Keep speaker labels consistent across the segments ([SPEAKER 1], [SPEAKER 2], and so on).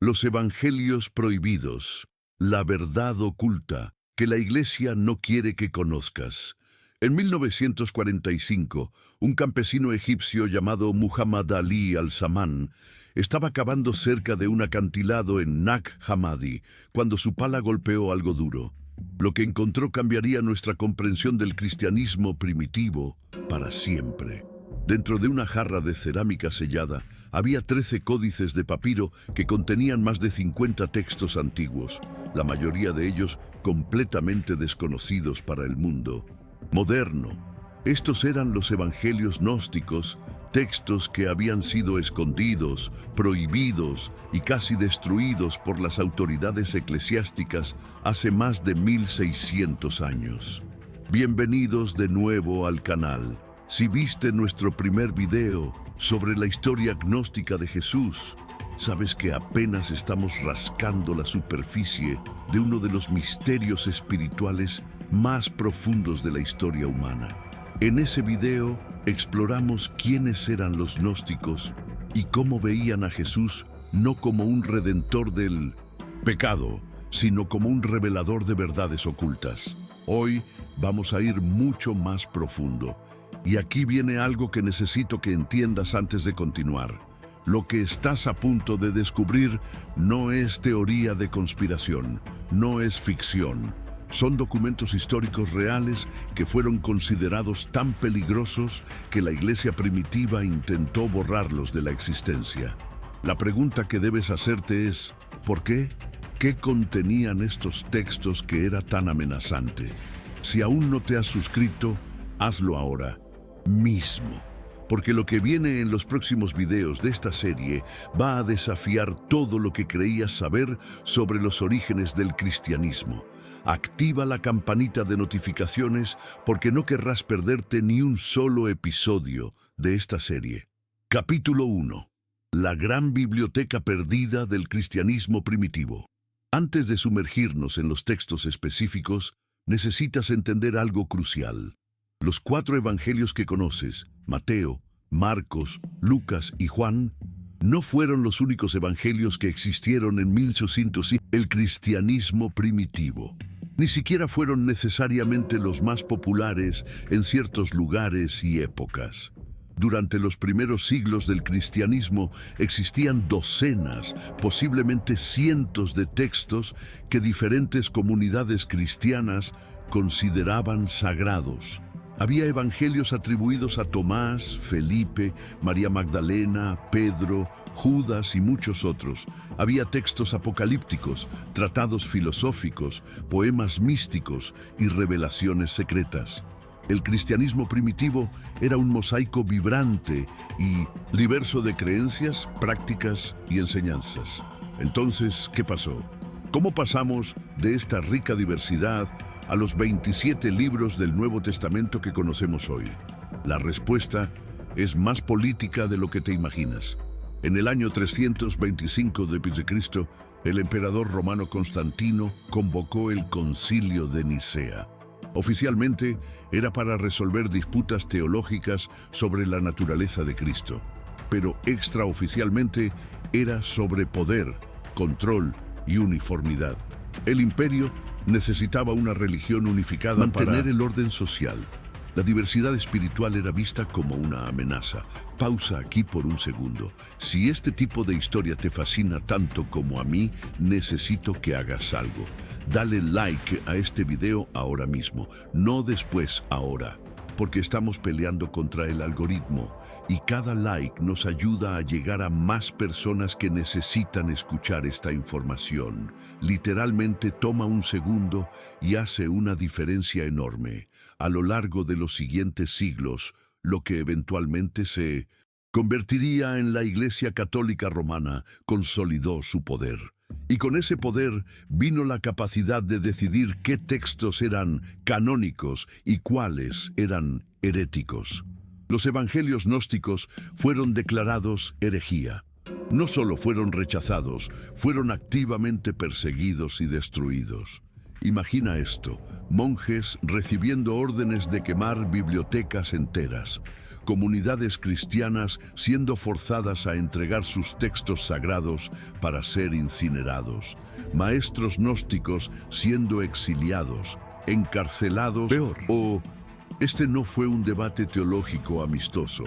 [SPEAKER 1] Los Evangelios prohibidos, la verdad oculta, que la Iglesia no quiere que conozcas. En 1945, un campesino egipcio llamado Muhammad Ali al-Samán estaba cavando cerca de un acantilado en Nag Hammadi cuando su pala golpeó algo duro. Lo que encontró cambiaría nuestra comprensión del cristianismo primitivo para siempre. Dentro de una jarra de cerámica sellada había 13 códices de papiro que contenían más de 50 textos antiguos, la mayoría de ellos completamente desconocidos para el mundo moderno. Estos eran los evangelios gnósticos, textos que habían sido escondidos, prohibidos y casi destruidos por las autoridades eclesiásticas hace más de 1600 años. Bienvenidos de nuevo al canal. Si viste nuestro primer video sobre la historia gnóstica de Jesús, sabes que apenas estamos rascando la superficie de uno de los misterios espirituales más profundos de la historia humana. En ese video exploramos quiénes eran los gnósticos y cómo veían a Jesús no como un redentor del pecado, sino como un revelador de verdades ocultas. Hoy vamos a ir mucho más profundo. Y aquí viene algo que necesito que entiendas antes de continuar. Lo que estás a punto de descubrir no es teoría de conspiración, no es ficción. Son documentos históricos reales que fueron considerados tan peligrosos que la Iglesia primitiva intentó borrarlos de la existencia. La pregunta que debes hacerte es, ¿por qué? ¿Qué contenían estos textos que era tan amenazante? Si aún no te has suscrito, hazlo ahora mismo, porque lo que viene en los próximos videos de esta serie va a desafiar todo lo que creías saber sobre los orígenes del cristianismo. Activa la campanita de notificaciones porque no querrás perderte ni un solo episodio de esta serie. Capítulo 1. La gran biblioteca perdida del cristianismo primitivo. Antes de sumergirnos en los textos específicos, necesitas entender algo crucial. Los 4 evangelios que conoces, Mateo, Marcos, Lucas y Juan, no fueron los únicos evangelios que existieron en 1800. El cristianismo primitivo. Ni siquiera fueron necesariamente los más populares en ciertos lugares y épocas. Durante los primeros siglos del cristianismo existían docenas, posiblemente cientos de textos que diferentes comunidades cristianas consideraban sagrados. Había evangelios atribuidos a Tomás, Felipe, María Magdalena, Pedro, Judas y muchos otros. Había textos apocalípticos, tratados filosóficos, poemas místicos y revelaciones secretas. El cristianismo primitivo era un mosaico vibrante y diverso de creencias, prácticas y enseñanzas. Entonces, ¿qué pasó? ¿Cómo pasamos de esta rica diversidad a los 27 libros del Nuevo Testamento que conocemos hoy? La respuesta es más política de lo que te imaginas. En el año 325 d.C., el emperador romano Constantino convocó el Concilio de Nicea. Oficialmente, era para resolver disputas teológicas sobre la naturaleza de Cristo, pero extraoficialmente era sobre poder, control y uniformidad. El imperio necesitaba una religión unificada para mantener el orden social. La diversidad espiritual era vista como una amenaza. Pausa aquí por un segundo. Si este tipo de historia te fascina tanto como a mí, necesito que hagas algo. Dale like a este video ahora mismo, no después, ahora, porque estamos peleando contra el algoritmo y cada like nos ayuda a llegar a más personas que necesitan escuchar esta información. Literalmente toma un segundo y hace una diferencia enorme. A lo largo de los siguientes siglos, lo que eventualmente se convertiría en la Iglesia Católica Romana consolidó su poder. Y con ese poder vino la capacidad de decidir qué textos eran canónicos y cuáles eran heréticos. Los evangelios gnósticos fueron declarados herejía. No solo fueron rechazados, fueron activamente perseguidos y destruidos. Imagina esto, monjes recibiendo órdenes de quemar bibliotecas enteras. comunidades cristianas siendo forzadas a entregar sus textos sagrados para ser incinerados, maestros gnósticos siendo exiliados, encarcelados. Peor, este no fue un debate teológico amistoso,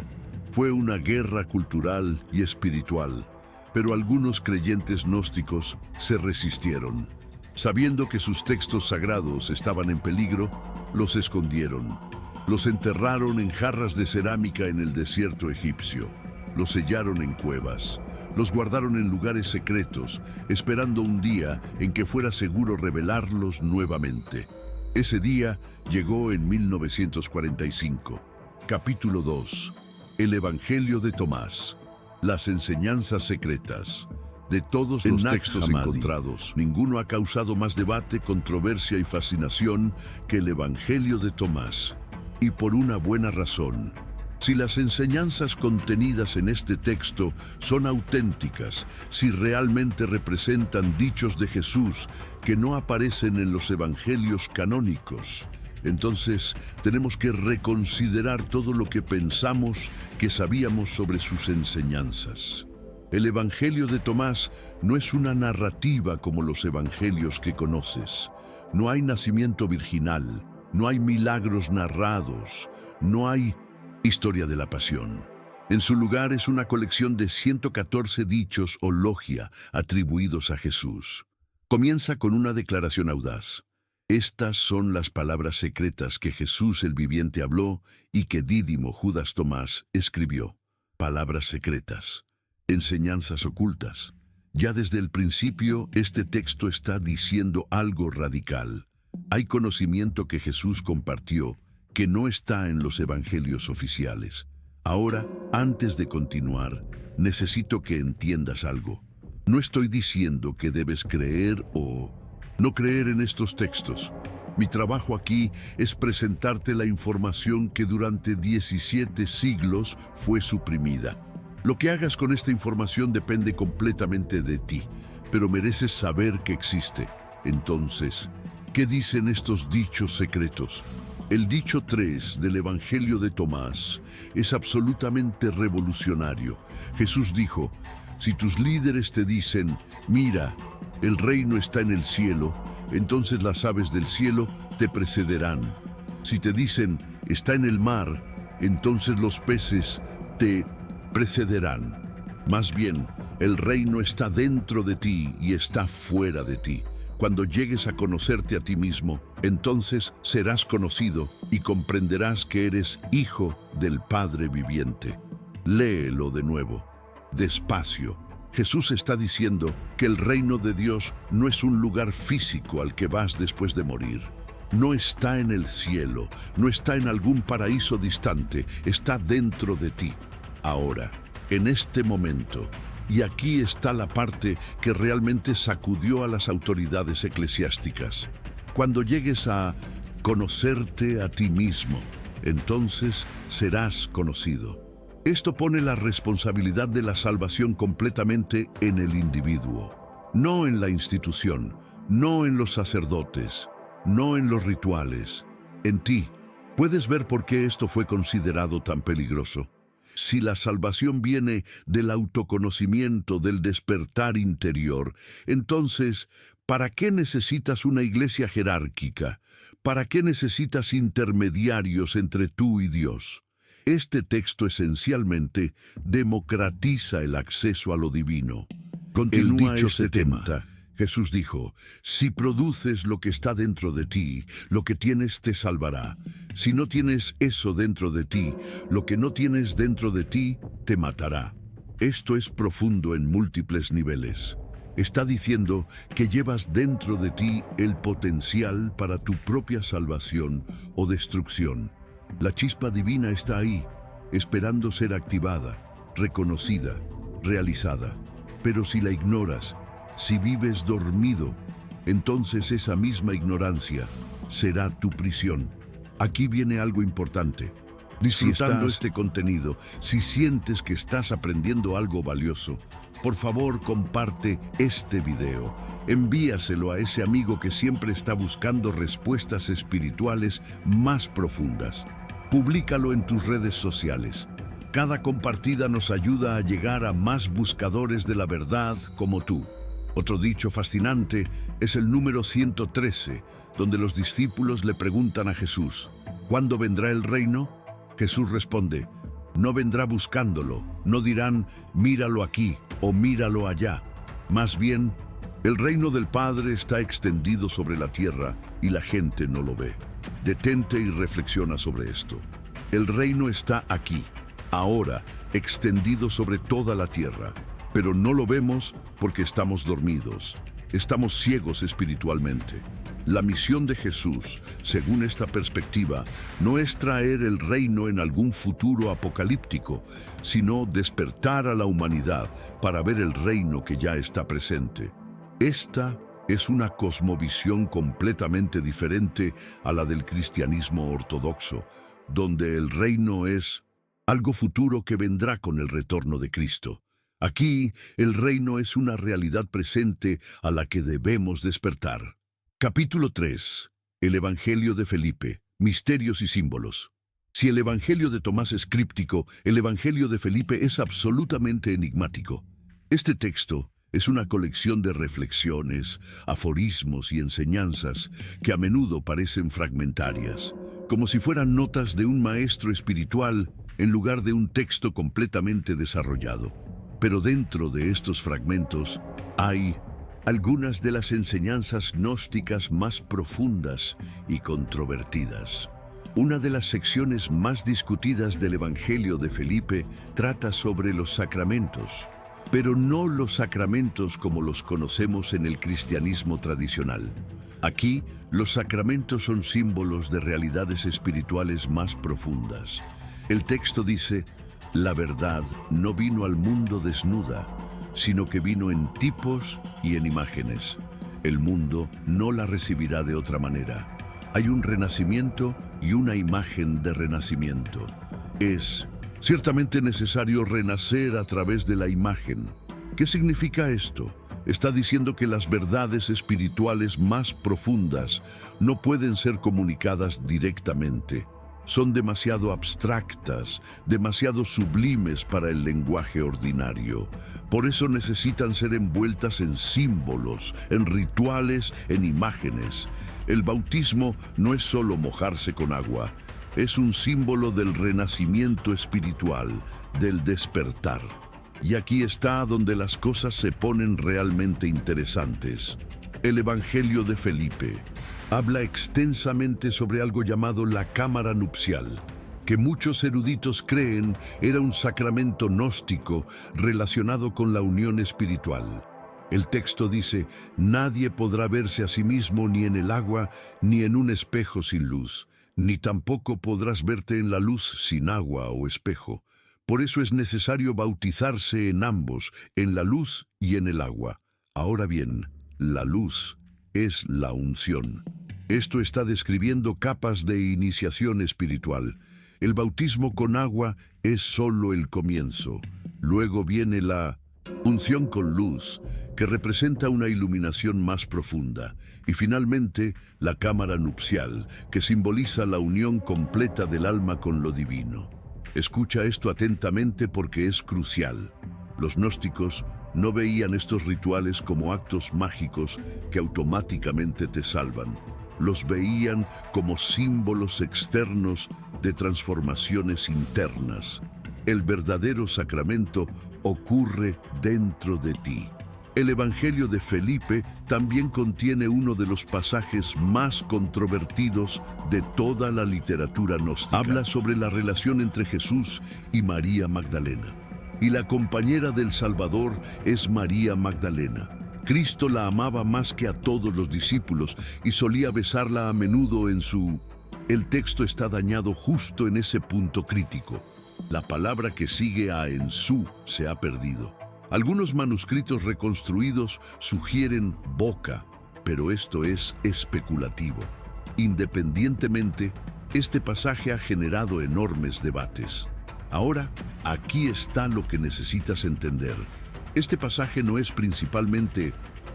[SPEAKER 1] fue una guerra cultural y espiritual, pero algunos creyentes gnósticos se resistieron. Sabiendo que sus textos sagrados estaban en peligro, los escondieron. Los enterraron en jarras de cerámica en el desierto egipcio. Los sellaron en cuevas. Los guardaron en lugares secretos, esperando un día en que fuera seguro revelarlos nuevamente. Ese día llegó en 1945. Capítulo 2. El Evangelio de Tomás. Las enseñanzas secretas. De todos los textos encontrados, ninguno ha causado más debate, controversia y fascinación que el Evangelio de Tomás. Y por una buena razón. Si las enseñanzas contenidas en este texto son auténticas, si realmente representan dichos de Jesús que no aparecen en los evangelios canónicos, entonces tenemos que reconsiderar todo lo que pensamos que sabíamos sobre sus enseñanzas. El Evangelio de Tomás no es una narrativa como los evangelios que conoces. No hay nacimiento virginal, no hay milagros narrados, no hay historia de la pasión. En su lugar es una colección de 114 dichos o logia atribuidos a Jesús. Comienza con una declaración audaz. Estas son las palabras secretas que Jesús el viviente habló y que Dídimo Judas Tomás escribió. Palabras secretas. Enseñanzas ocultas. Ya desde el principio, este texto está diciendo algo radical. Hay conocimiento que Jesús compartió que no está en los evangelios oficiales. Ahora, antes de continuar, necesito que entiendas algo. No estoy diciendo que debes creer o no creer en estos textos. Mi trabajo aquí es presentarte la información que durante 17 siglos fue suprimida. Lo que hagas con esta información depende completamente de ti, pero mereces saber que existe. Entonces, ¿qué dicen estos dichos secretos? El dicho 3 del Evangelio de Tomás es absolutamente revolucionario. Jesús dijo, si tus líderes te dicen, mira, el reino está en el cielo, entonces las aves del cielo te precederán. Si te dicen, está en el mar, entonces los peces te precederán. Más bien, el reino está dentro de ti y está fuera de ti. Cuando llegues a conocerte a ti mismo, entonces serás conocido y comprenderás que eres hijo del Padre viviente. Léelo de nuevo, despacio. Jesús está diciendo que el reino de Dios no es un lugar físico al que vas después de morir. No está en el cielo, no está en algún paraíso distante, está dentro de ti. Ahora, en este momento, y aquí está la parte que realmente sacudió a las autoridades eclesiásticas. Cuando llegues a conocerte a ti mismo, entonces serás conocido. Esto pone la responsabilidad de la salvación completamente en el individuo, no en la institución, no en los sacerdotes, no en los rituales, en ti. ¿Puedes ver por qué esto fue considerado tan peligroso? Si la salvación viene del autoconocimiento, del despertar interior, entonces, ¿para qué necesitas una iglesia jerárquica? ¿Para qué necesitas intermediarios entre tú y Dios? Este texto esencialmente democratiza el acceso a lo divino. Continúa el dicho 70. Jesús dijo, si produces lo que está dentro de ti, lo que tienes te salvará. Si no tienes eso dentro de ti, lo que no tienes dentro de ti te matará. Esto es profundo en múltiples niveles. Está diciendo que llevas dentro de ti el potencial para tu propia salvación o destrucción. La chispa divina está ahí, esperando ser activada, reconocida, realizada. Pero si la ignoras, si vives dormido, entonces esa misma ignorancia será tu prisión. Aquí viene algo importante. Disfrutando este contenido, si sientes que estás aprendiendo algo valioso, por favor comparte este video. Envíaselo a ese amigo que siempre está buscando respuestas espirituales más profundas. Públicalo en tus redes sociales. Cada compartida nos ayuda a llegar a más buscadores de la verdad como tú. Otro dicho fascinante es el número 113, donde los discípulos le preguntan a Jesús, ¿cuándo vendrá el reino? Jesús responde, no vendrá buscándolo, no dirán, míralo aquí o míralo allá. Más bien, el reino del Padre está extendido sobre la tierra y la gente no lo ve. Detente y reflexiona sobre esto. El reino está aquí, ahora, extendido sobre toda la tierra, pero no lo vemos porque estamos dormidos. Estamos ciegos espiritualmente. La misión de Jesús, según esta perspectiva, no es traer el reino en algún futuro apocalíptico, sino despertar a la humanidad para ver el reino que ya está presente. Esta es una cosmovisión completamente diferente a la del cristianismo ortodoxo, donde el reino es algo futuro que vendrá con el retorno de Cristo. Aquí, el reino es una realidad presente a la que debemos despertar. Capítulo 3. El Evangelio de Felipe. Misterios y símbolos. Si el Evangelio de Tomás es críptico, el Evangelio de Felipe es absolutamente enigmático. Este texto es una colección de reflexiones, aforismos y enseñanzas que a menudo parecen fragmentarias, como si fueran notas de un maestro espiritual en lugar de un texto completamente desarrollado. Pero dentro de estos fragmentos hay algunas de las enseñanzas gnósticas más profundas y controvertidas. Una de las secciones más discutidas del Evangelio de Felipe trata sobre los sacramentos, pero no los sacramentos como los conocemos en el cristianismo tradicional. Aquí, los sacramentos son símbolos de realidades espirituales más profundas. El texto dice, la verdad no vino al mundo desnuda, sino que vino en tipos y en imágenes. El mundo no la recibirá de otra manera. Hay un renacimiento y una imagen de renacimiento. Es ciertamente necesario renacer a través de la imagen. ¿Qué significa esto? Está diciendo que las verdades espirituales más profundas no pueden ser comunicadas directamente. Son demasiado abstractas, demasiado sublimes para el lenguaje ordinario. Por eso necesitan ser envueltas en símbolos, en rituales, en imágenes. El bautismo no es solo mojarse con agua, es un símbolo del renacimiento espiritual, del despertar. Y aquí está donde las cosas se ponen realmente interesantes. El Evangelio de Felipe habla extensamente sobre algo llamado la cámara nupcial, que muchos eruditos creen era un sacramento gnóstico relacionado con la unión espiritual. El texto dice, nadie podrá verse a sí mismo ni en el agua ni en un espejo sin luz, ni tampoco podrás verte en la luz sin agua o espejo. Por eso es necesario bautizarse en ambos, en la luz y en el agua. Ahora bien, la luz es la unción. Esto está describiendo capas de iniciación espiritual. El bautismo con agua es solo el comienzo. Luego viene la unción con luz, que representa una iluminación más profunda. Y finalmente, la cámara nupcial, que simboliza la unión completa del alma con lo divino. Escucha esto atentamente porque es crucial. Los gnósticos no veían estos rituales como actos mágicos que automáticamente te salvan. Los veían como símbolos externos de transformaciones internas. El verdadero sacramento ocurre dentro de ti. El Evangelio de Felipe también contiene uno de los pasajes más controvertidos de toda la literatura gnóstica. Habla sobre la relación entre Jesús y María Magdalena. Y la compañera del Salvador es María Magdalena. Cristo la amaba más que a todos los discípulos y solía besarla a menudo en su... El texto está dañado justo en ese punto crítico. La palabra que sigue a en su se ha perdido. Algunos manuscritos reconstruidos sugieren boca, pero esto es especulativo. Independientemente, este pasaje ha generado enormes debates. Ahora, aquí está lo que necesitas entender. Este pasaje no es principalmente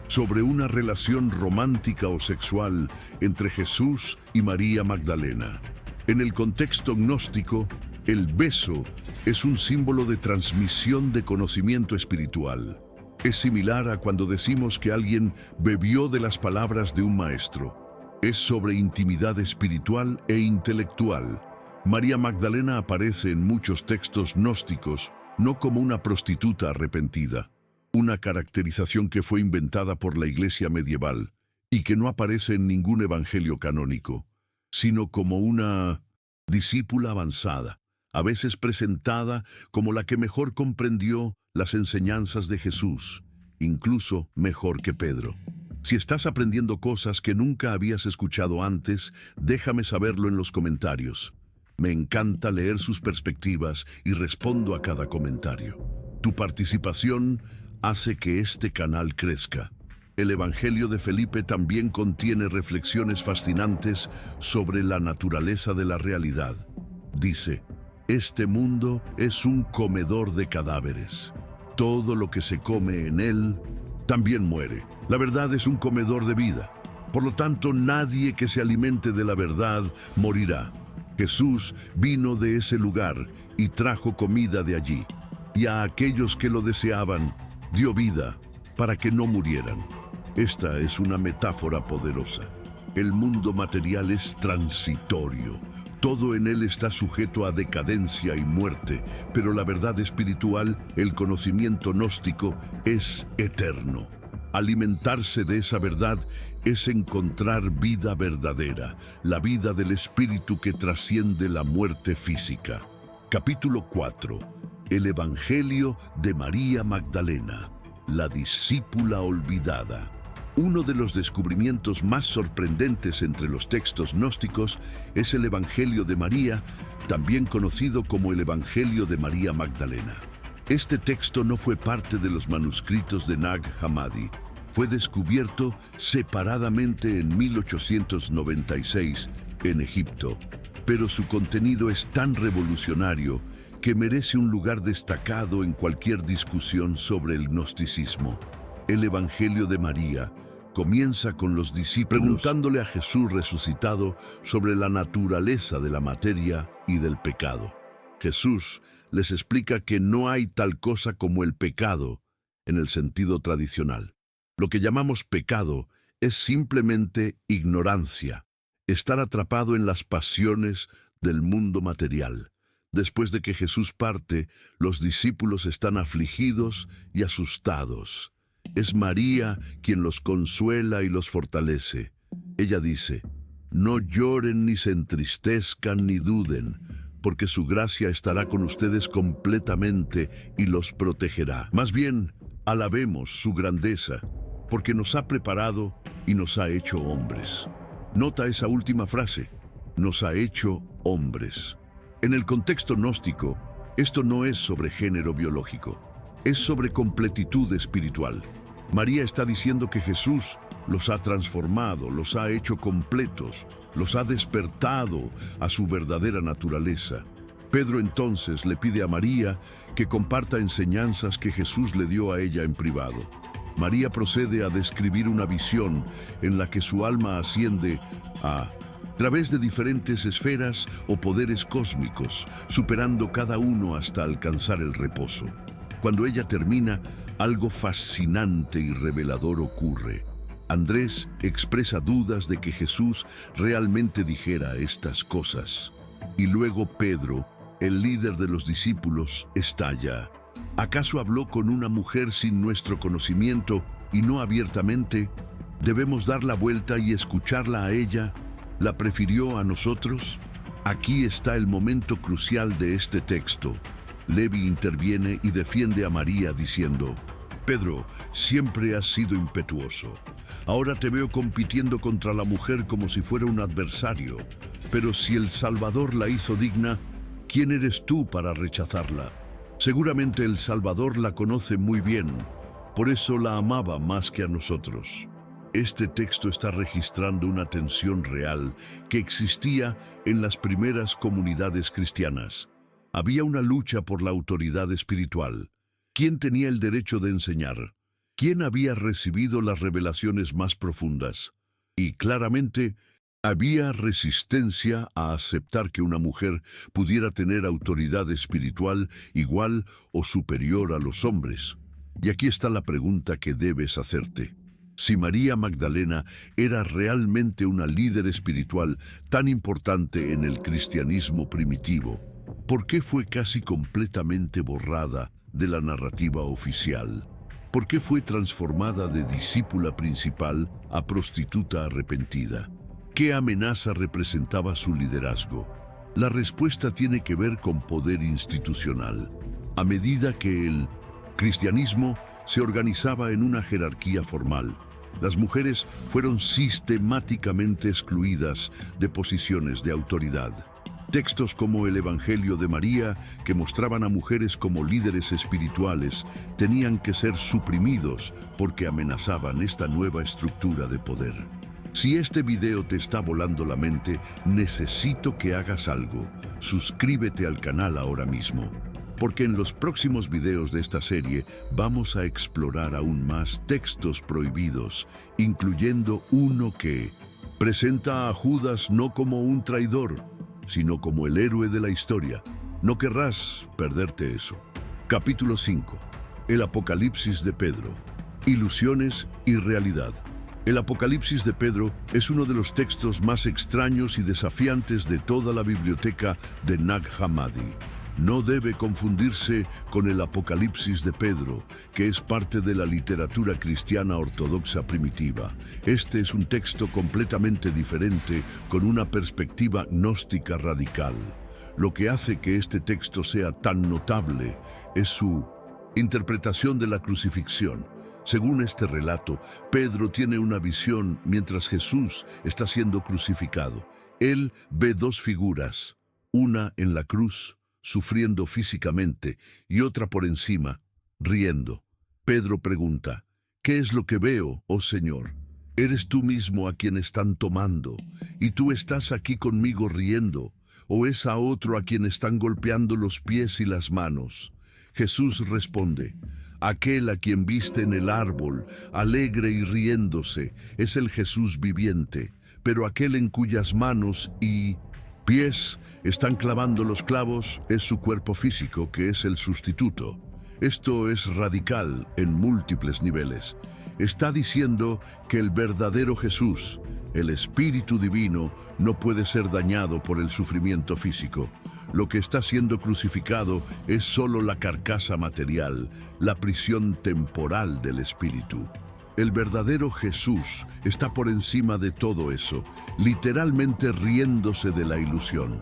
[SPEAKER 1] sobre una relación romántica o sexual entre Jesús y María Magdalena. En el contexto gnóstico, el beso es un símbolo de transmisión de conocimiento espiritual. Es similar a cuando decimos que alguien bebió de las palabras de un maestro. Es sobre intimidad espiritual e intelectual. María Magdalena aparece en muchos textos gnósticos no como una prostituta arrepentida, una caracterización que fue inventada por la Iglesia medieval y que no aparece en ningún evangelio canónico, sino como una discípula avanzada, a veces presentada como la que mejor comprendió las enseñanzas de Jesús, incluso mejor que Pedro. Si estás aprendiendo cosas que nunca habías escuchado antes, déjame saberlo en los comentarios. Me encanta leer sus perspectivas y respondo a cada comentario. Tu participación hace que este canal crezca. El Evangelio de Felipe también contiene reflexiones fascinantes sobre la naturaleza de la realidad. Dice: este mundo es un comedor de cadáveres. Todo lo que se come en él también muere. La verdad es un comedor de vida. Por lo tanto, nadie que se alimente de la verdad morirá. Jesús vino de ese lugar y trajo comida de allí. Y a aquellos que lo deseaban, dio vida para que no murieran. Esta es una metáfora poderosa. El mundo material es transitorio. Todo en él está sujeto a decadencia y muerte, pero la verdad espiritual, el conocimiento gnóstico, es eterno. Alimentarse de esa verdad es encontrar vida verdadera, la vida del espíritu que trasciende la muerte física. Capítulo 4. El Evangelio de María Magdalena, la discípula olvidada. Uno de los descubrimientos más sorprendentes entre los textos gnósticos es el Evangelio de María, también conocido como el Evangelio de María Magdalena. Este texto no fue parte de los manuscritos de Nag Hammadi. Fue descubierto separadamente en 1896 en Egipto, pero su contenido es tan revolucionario que merece un lugar destacado en cualquier discusión sobre el gnosticismo. El Evangelio de María comienza con los discípulos preguntándole a Jesús resucitado sobre la naturaleza de la materia y del pecado. Jesús les explica que no hay tal cosa como el pecado en el sentido tradicional. Lo que llamamos pecado es simplemente ignorancia, estar atrapado en las pasiones del mundo material. Después de que Jesús parte, los discípulos están afligidos y asustados. Es María quien los consuela y los fortalece. Ella dice: no lloren ni se entristezcan ni duden, porque su gracia estará con ustedes completamente y los protegerá. Más bien, alabemos su grandeza, porque nos ha preparado y nos ha hecho hombres. Nota esa última frase: nos ha hecho hombres. En el contexto gnóstico, esto no es sobre género biológico, es sobre completitud espiritual. María está diciendo que Jesús los ha transformado, los ha hecho completos, los ha despertado a su verdadera naturaleza. Pedro entonces le pide a María que comparta enseñanzas que Jesús le dio a ella en privado. María procede a describir una visión en la que su alma asciende a través de diferentes esferas o poderes cósmicos, superando cada uno hasta alcanzar el reposo. Cuando ella termina, algo fascinante y revelador ocurre. Andrés expresa dudas de que Jesús realmente dijera estas cosas. Y luego Pedro, el líder de los discípulos, estalla. ¿Acaso habló con una mujer sin nuestro conocimiento y no abiertamente? ¿Debemos dar la vuelta y escucharla a ella? ¿La prefirió a nosotros? Aquí está el momento crucial de este texto. Levi interviene y defiende a María diciendo: Pedro, siempre has sido impetuoso. Ahora te veo compitiendo contra la mujer como si fuera un adversario. Pero si el Salvador la hizo digna, ¿quién eres tú para rechazarla? Seguramente el Salvador la conoce muy bien, por eso la amaba más que a nosotros. Este texto está registrando una tensión real que existía en las primeras comunidades cristianas. Había una lucha por la autoridad espiritual. ¿Quién tenía el derecho de enseñar? ¿Quién había recibido las revelaciones más profundas? Y claramente, Había resistencia a aceptar que una mujer pudiera tener autoridad espiritual igual o superior a los hombres. Y aquí está la pregunta que debes hacerte. Si María Magdalena era realmente una líder espiritual tan importante en el cristianismo primitivo, ¿por qué fue casi completamente borrada de la narrativa oficial? ¿Por qué fue transformada de discípula principal a prostituta arrepentida? ¿Qué amenaza representaba su liderazgo? La respuesta tiene que ver con poder institucional. A medida que el cristianismo se organizaba en una jerarquía formal, las mujeres fueron sistemáticamente excluidas de posiciones de autoridad. Textos como el Evangelio de María, que mostraban a mujeres como líderes espirituales, tenían que ser suprimidos porque amenazaban esta nueva estructura de poder. Si este video te está volando la mente, necesito que hagas algo. Suscríbete al canal ahora mismo, porque en los próximos videos de esta serie vamos a explorar aún más textos prohibidos, incluyendo uno que presenta a Judas no como un traidor, sino como el héroe de la historia. No querrás perderte eso. Capítulo 5. El Apocalipsis de Pedro. Ilusiones y realidad. El Apocalipsis de Pedro es uno de los textos más extraños y desafiantes de toda la biblioteca de Nag Hammadi. No debe confundirse con el Apocalipsis de Pedro, que es parte de la literatura cristiana ortodoxa primitiva. Este es un texto completamente diferente, con una perspectiva gnóstica radical. Lo que hace que este texto sea tan notable es su interpretación de la crucifixión. Según este relato, Pedro tiene una visión mientras Jesús está siendo crucificado. Él ve dos figuras, una en la cruz, sufriendo físicamente, y otra por encima, riendo. Pedro pregunta, ¿qué es lo que veo, oh Señor? ¿Eres tú mismo a quien están tomando, y tú estás aquí conmigo riendo, o es a otro a quien están golpeando los pies y las manos? Jesús responde, aquel a quien viste en el árbol, alegre y riéndose, es el Jesús viviente, pero aquel en cuyas manos y pies están clavando los clavos es su cuerpo físico, que es el sustituto. Esto es radical en múltiples niveles. Está diciendo que el verdadero Jesús, el Espíritu Divino, no puede ser dañado por el sufrimiento físico. Lo que está siendo crucificado es solo la carcasa material, la prisión temporal del Espíritu. El verdadero Jesús está por encima de todo eso, literalmente riéndose de la ilusión.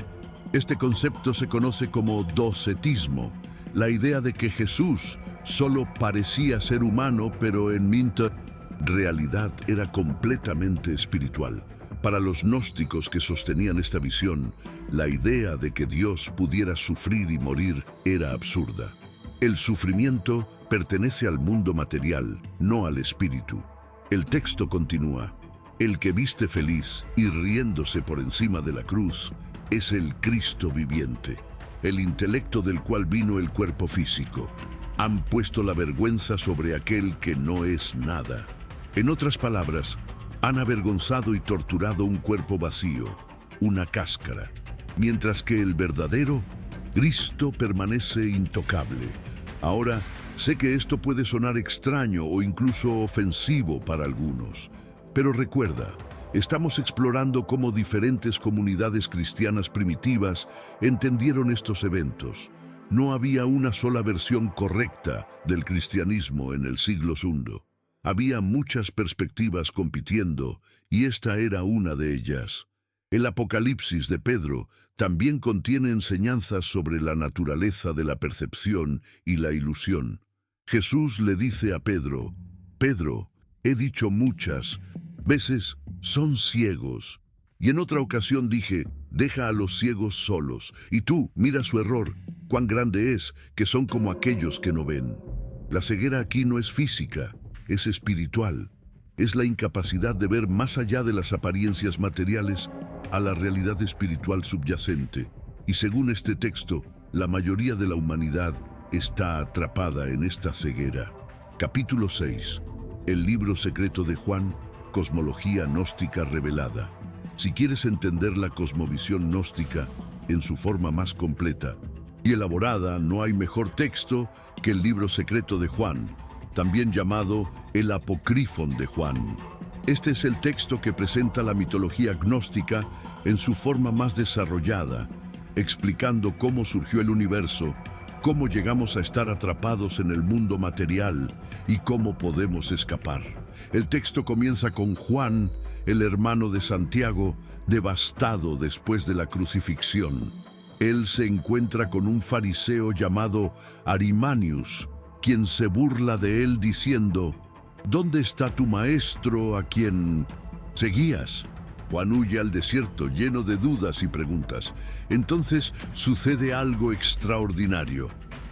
[SPEAKER 1] Este concepto se conoce como docetismo, la idea de que Jesús solo parecía ser humano, pero en realidad era completamente espiritual. Para los gnósticos que sostenían esta visión, la idea de que Dios pudiera sufrir y morir era absurda. El sufrimiento pertenece al mundo material, no al espíritu. El texto continúa, el que viste feliz y riéndose por encima de la cruz es el Cristo viviente, el intelecto del cual vino el cuerpo físico. Han puesto la vergüenza sobre aquel que no es nada. En otras palabras, han avergonzado y torturado un cuerpo vacío, una cáscara, mientras que el verdadero Cristo permanece intocable. Ahora, sé que esto puede sonar extraño o incluso ofensivo para algunos, pero recuerda, estamos explorando cómo diferentes comunidades cristianas primitivas entendieron estos eventos. No había una sola versión correcta del cristianismo en el siglo II. Había muchas perspectivas compitiendo, y esta era una de ellas. El Apocalipsis de Pedro también contiene enseñanzas sobre la naturaleza de la percepción y la ilusión. Jesús le dice a Pedro, Pedro, he dicho muchas veces, son ciegos. Y en otra ocasión dije, deja a los ciegos solos, y tú, mira su error, cuán grande es, que son como aquellos que no ven. La ceguera aquí no es física, es espiritual. Es la incapacidad de ver más allá de las apariencias materiales a la realidad espiritual subyacente. Y según este texto, la mayoría de la humanidad está atrapada en esta ceguera. Capítulo 6. El libro secreto de Juan, cosmología gnóstica revelada. Si quieres entender la cosmovisión gnóstica en su forma más completa y elaborada, no hay mejor texto que el libro secreto de Juan, también llamado el Apocrífon de Juan. Este es el texto que presenta la mitología gnóstica en su forma más desarrollada, explicando cómo surgió el universo, cómo llegamos a estar atrapados en el mundo material y cómo podemos escapar. El texto comienza con Juan, el hermano de Santiago, devastado después de la crucifixión. Él se encuentra con un fariseo llamado Arimanius, quien se burla de él diciendo: ¿Dónde está tu maestro a quien seguías? Juan huye al desierto lleno de dudas y preguntas. Entonces sucede algo extraordinario.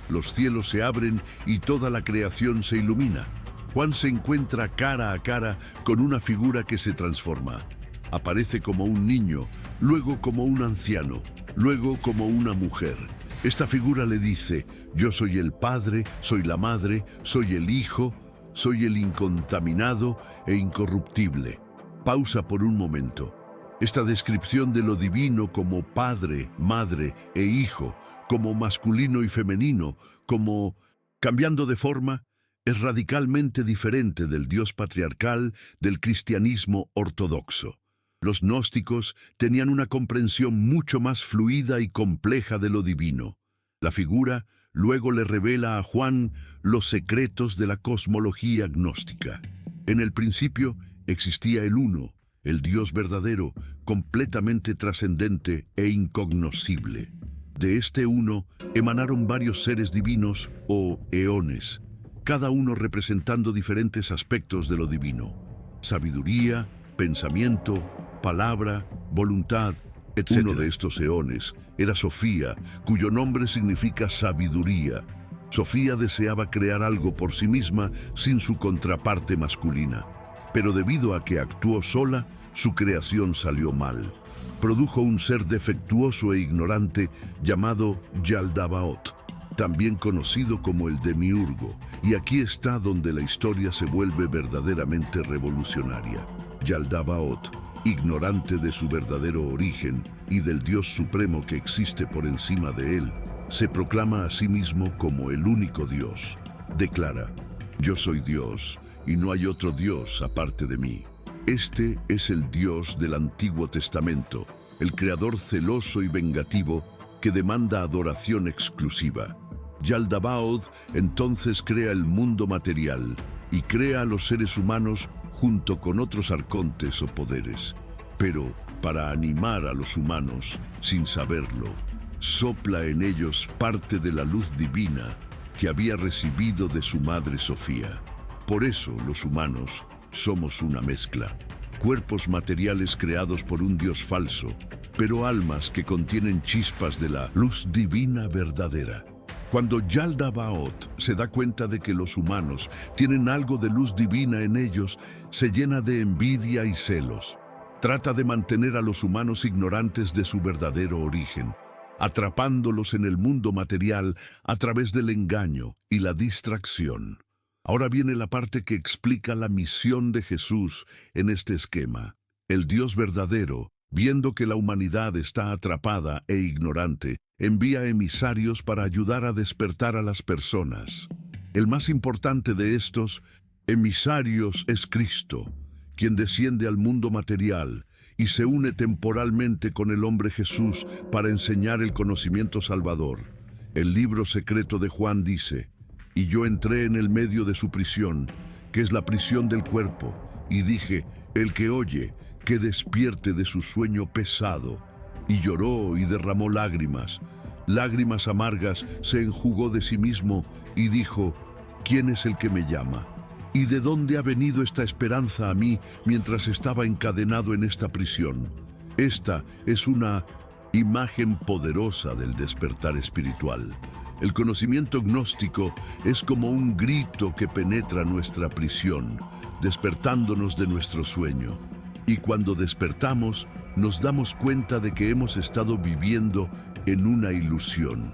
[SPEAKER 1] Los cielos se abren y toda la creación se ilumina. Juan se encuentra cara a cara con una figura que se transforma. Aparece como un niño, luego como un anciano, luego como una mujer. Esta figura le dice: yo soy el Padre, soy la Madre, soy el Hijo, soy el incontaminado e incorruptible. Pausa por un momento. Esta descripción de lo divino como Padre, Madre e Hijo, como masculino y femenino, como cambiando de forma, es radicalmente diferente del Dios patriarcal del cristianismo ortodoxo. Los gnósticos tenían una comprensión mucho más fluida y compleja de lo divino. La figura luego le revela a Juan los secretos de la cosmología gnóstica. En el principio existía el Uno, el Dios verdadero, completamente trascendente e incognoscible. De este Uno emanaron varios seres divinos o eones, cada uno representando diferentes aspectos de lo divino: sabiduría, pensamiento, palabra, voluntad, etc. Uno de estos eones era Sofía, cuyo nombre significa sabiduría. Sofía deseaba crear algo por sí misma sin su contraparte masculina, pero debido a que actuó sola, su creación salió mal. Produjo un ser defectuoso e ignorante llamado Yaldabaoth, también conocido como el Demiurgo, y aquí está donde la historia se vuelve verdaderamente revolucionaria. Yaldabaoth, ignorante de su verdadero origen y del Dios supremo que existe por encima de él, se proclama a sí mismo como el único Dios. Declara: yo soy Dios y no hay otro Dios aparte de mí. Este es el Dios del Antiguo Testamento, el creador celoso y vengativo que demanda adoración exclusiva. Yaldabaoth entonces crea el mundo material y crea a los seres humanos junto con otros arcontes o poderes. Pero para animar a los humanos, sin saberlo, sopla en ellos parte de la luz divina que había recibido de su madre Sofía. Por eso los humanos somos una mezcla, cuerpos materiales creados por un Dios falso, pero almas que contienen chispas de la luz divina verdadera. Cuando Yaldabaoth se da cuenta de que los humanos tienen algo de luz divina en ellos, se llena de envidia y celos. Trata de mantener a los humanos ignorantes de su verdadero origen, atrapándolos en el mundo material a través del engaño y la distracción. Ahora viene la parte que explica la misión de Jesús en este esquema. El Dios verdadero, viendo que la humanidad está atrapada e ignorante, envía emisarios para ayudar a despertar a las personas. El más importante de estos emisarios es Cristo, quien desciende al mundo material y se une temporalmente con el hombre Jesús para enseñar el conocimiento salvador. El libro secreto de Juan dice: y yo entré en el medio de su prisión, que es la prisión del cuerpo, y dije: el que oye, que despierte de su sueño pesado. Y lloró y derramó lágrimas. Lágrimas amargas se enjugó de sí mismo y dijo: ¿quién es el que me llama? ¿Y de dónde ha venido esta esperanza a mí mientras estaba encadenado en esta prisión? Esta es una imagen poderosa del despertar espiritual. El conocimiento gnóstico es como un grito que penetra nuestra prisión, despertándonos de nuestro sueño. Y cuando despertamos, nos damos cuenta de que hemos estado viviendo en una ilusión.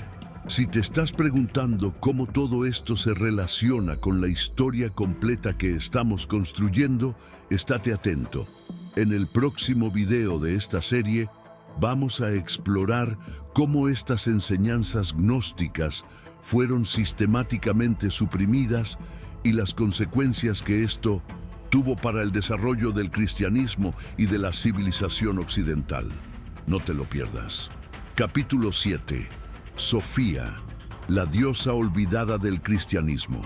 [SPEAKER 1] Si te estás preguntando cómo todo esto se relaciona con la historia completa que estamos construyendo, estate atento. En el próximo video de esta serie, vamos a explorar cómo estas enseñanzas gnósticas fueron sistemáticamente suprimidas y las consecuencias que esto tuvo para el desarrollo del cristianismo y de la civilización occidental. No te lo pierdas. Capítulo 7. Sofía, la diosa olvidada del cristianismo.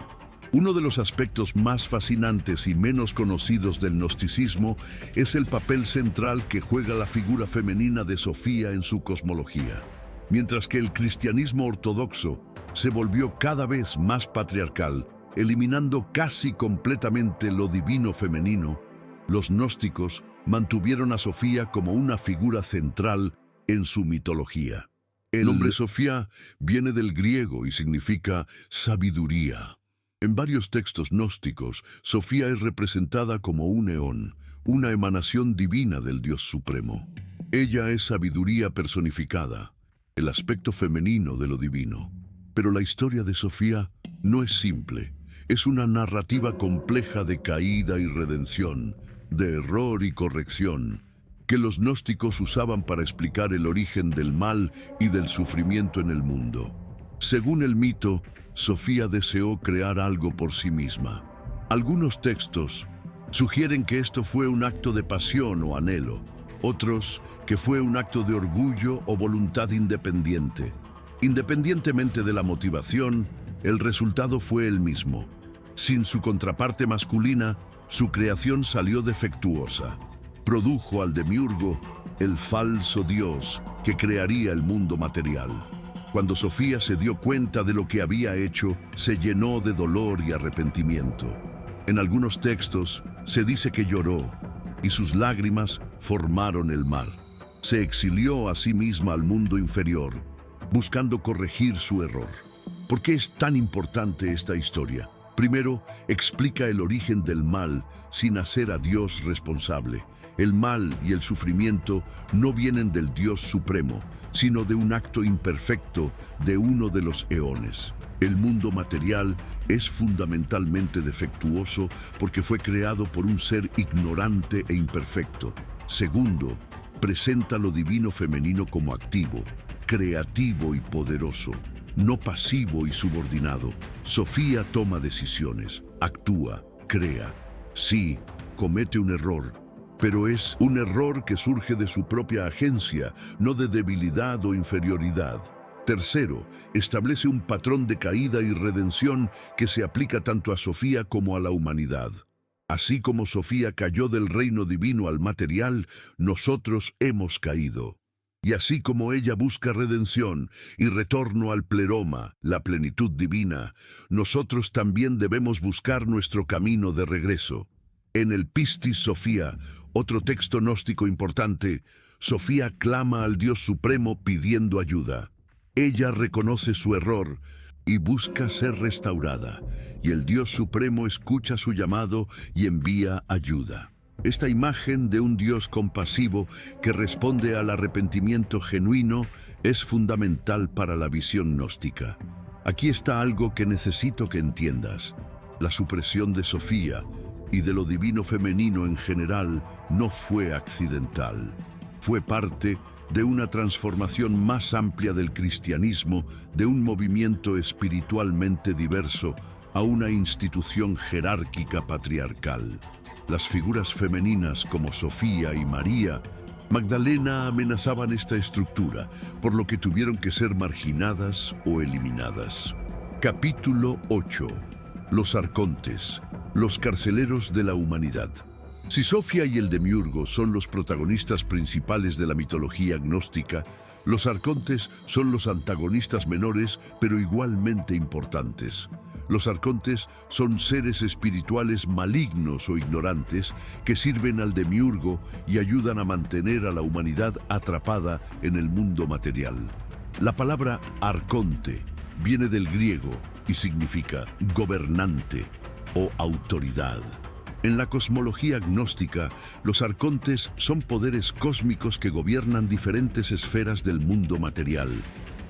[SPEAKER 1] Uno de los aspectos más fascinantes y menos conocidos del gnosticismo es el papel central que juega la figura femenina de Sofía en su cosmología. Mientras que el cristianismo ortodoxo se volvió cada vez más patriarcal, eliminando casi completamente lo divino femenino, los gnósticos mantuvieron a Sofía como una figura central en su mitología. El nombre Sofía viene del griego y significa sabiduría. En varios textos gnósticos, Sofía es representada como un eón, una emanación divina del Dios Supremo. Ella es sabiduría personificada, el aspecto femenino de lo divino. Pero la historia de Sofía no es simple. Es una narrativa compleja de caída y redención, de error y corrección, que los gnósticos usaban para explicar el origen del mal y del sufrimiento en el mundo. Según el mito, Sofía deseó crear algo por sí misma. Algunos textos sugieren que esto fue un acto de pasión o anhelo, otros que fue un acto de orgullo o voluntad independiente. Independientemente de la motivación, el resultado fue el mismo. Sin su contraparte masculina, su creación salió defectuosa. Produjo al demiurgo, el falso dios que crearía el mundo material. Cuando Sofía se dio cuenta de lo que había hecho, se llenó de dolor y arrepentimiento. En algunos textos se dice que lloró y sus lágrimas formaron el mar. Se exilió a sí misma al mundo inferior, buscando corregir su error. ¿Por qué es tan importante esta historia? Primero, explica el origen del mal sin hacer a Dios responsable. El mal y el sufrimiento no vienen del Dios Supremo, sino de un acto imperfecto de uno de los eones. El mundo material es fundamentalmente defectuoso porque fue creado por un ser ignorante e imperfecto. Segundo, presenta lo divino femenino como activo, creativo y poderoso, no pasivo y subordinado. Sofía toma decisiones, actúa, crea. Sí, comete un error, pero es un error que surge de su propia agencia, no de debilidad o inferioridad. Tercero, establece un patrón de caída y redención que se aplica tanto a Sofía como a la humanidad. Así como Sofía cayó del reino divino al material, nosotros hemos caído. Y así como ella busca redención y retorno al pleroma, la plenitud divina, nosotros también debemos buscar nuestro camino de regreso. En el Pistis Sofía, otro texto gnóstico importante, Sofía clama al Dios Supremo pidiendo ayuda. Ella reconoce su error y busca ser restaurada, y el Dios Supremo escucha su llamado y envía ayuda. Esta imagen de un Dios compasivo que responde al arrepentimiento genuino es fundamental para la visión gnóstica. Aquí está algo que necesito que entiendas. La supresión de Sofía y de lo divino femenino en general no fue accidental. Fue parte de una transformación más amplia del cristianismo, de un movimiento espiritualmente diverso a una institución jerárquica patriarcal. Las figuras femeninas como Sofía y María Magdalena amenazaban esta estructura, por lo que tuvieron que ser marginadas o eliminadas. Capítulo 8. Los arcontes, los carceleros de la humanidad. Si Sofía y el demiurgo son los protagonistas principales de la mitología gnóstica, los arcontes son los antagonistas menores, pero igualmente importantes. Los arcontes son seres espirituales malignos o ignorantes que sirven al demiurgo y ayudan a mantener a la humanidad atrapada en el mundo material. La palabra arconte viene del griego y significa gobernante o autoridad. En la cosmología gnóstica, los arcontes son poderes cósmicos que gobiernan diferentes esferas del mundo material,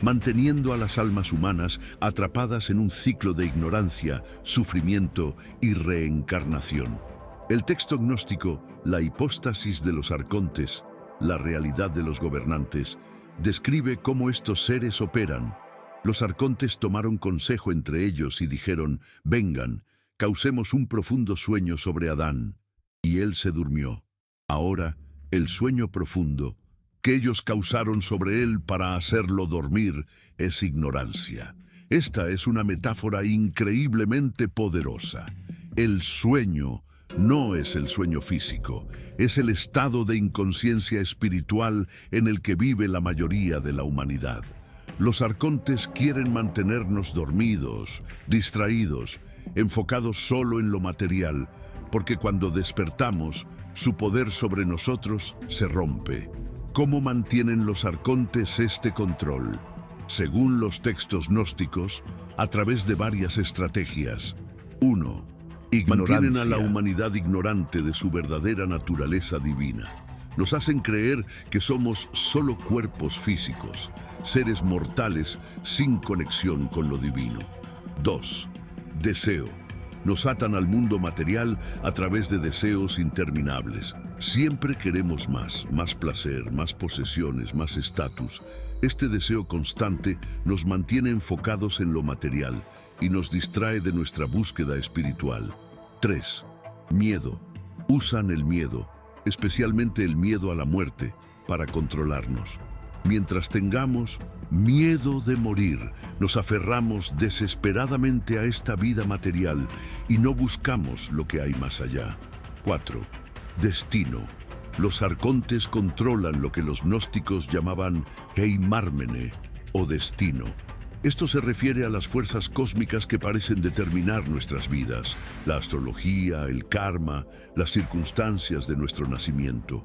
[SPEAKER 1] manteniendo a las almas humanas atrapadas en un ciclo de ignorancia, sufrimiento y reencarnación. El texto gnóstico, la hipóstasis de los arcontes, la realidad de los gobernantes, describe cómo estos seres operan. Los arcontes tomaron consejo entre ellos y dijeron: «Vengan, causemos un profundo sueño sobre Adán». Y él se durmió. Ahora, el sueño profundo que ellos causaron sobre él para hacerlo dormir es ignorancia. Esta es una metáfora increíblemente poderosa. El sueño no es el sueño físico, es el estado de inconsciencia espiritual en el que vive la mayoría de la humanidad. Los arcontes quieren mantenernos dormidos, distraídos, enfocados solo en lo material, porque cuando despertamos, su poder sobre nosotros se rompe. ¿Cómo mantienen los arcontes este control? Según los textos gnósticos, a través de varias estrategias. 1. Mantienen a la humanidad ignorante de su verdadera naturaleza divina. Nos hacen creer que somos solo cuerpos físicos, seres mortales sin conexión con lo divino. 2. Deseo. Nos atan al mundo material a través de deseos interminables. Siempre queremos más placer, más posesiones, más estatus. Este deseo constante nos mantiene enfocados en lo material y nos distrae de nuestra búsqueda espiritual. 3. Miedo. Usan el miedo, especialmente el miedo a la muerte, para controlarnos. Mientras tengamos miedo de morir, nos aferramos desesperadamente a esta vida material y no buscamos lo que hay más allá. 4. Destino. Los arcontes controlan lo que los gnósticos llamaban heimarmene, o destino. Esto se refiere a las fuerzas cósmicas que parecen determinar nuestras vidas, la astrología, el karma, las circunstancias de nuestro nacimiento.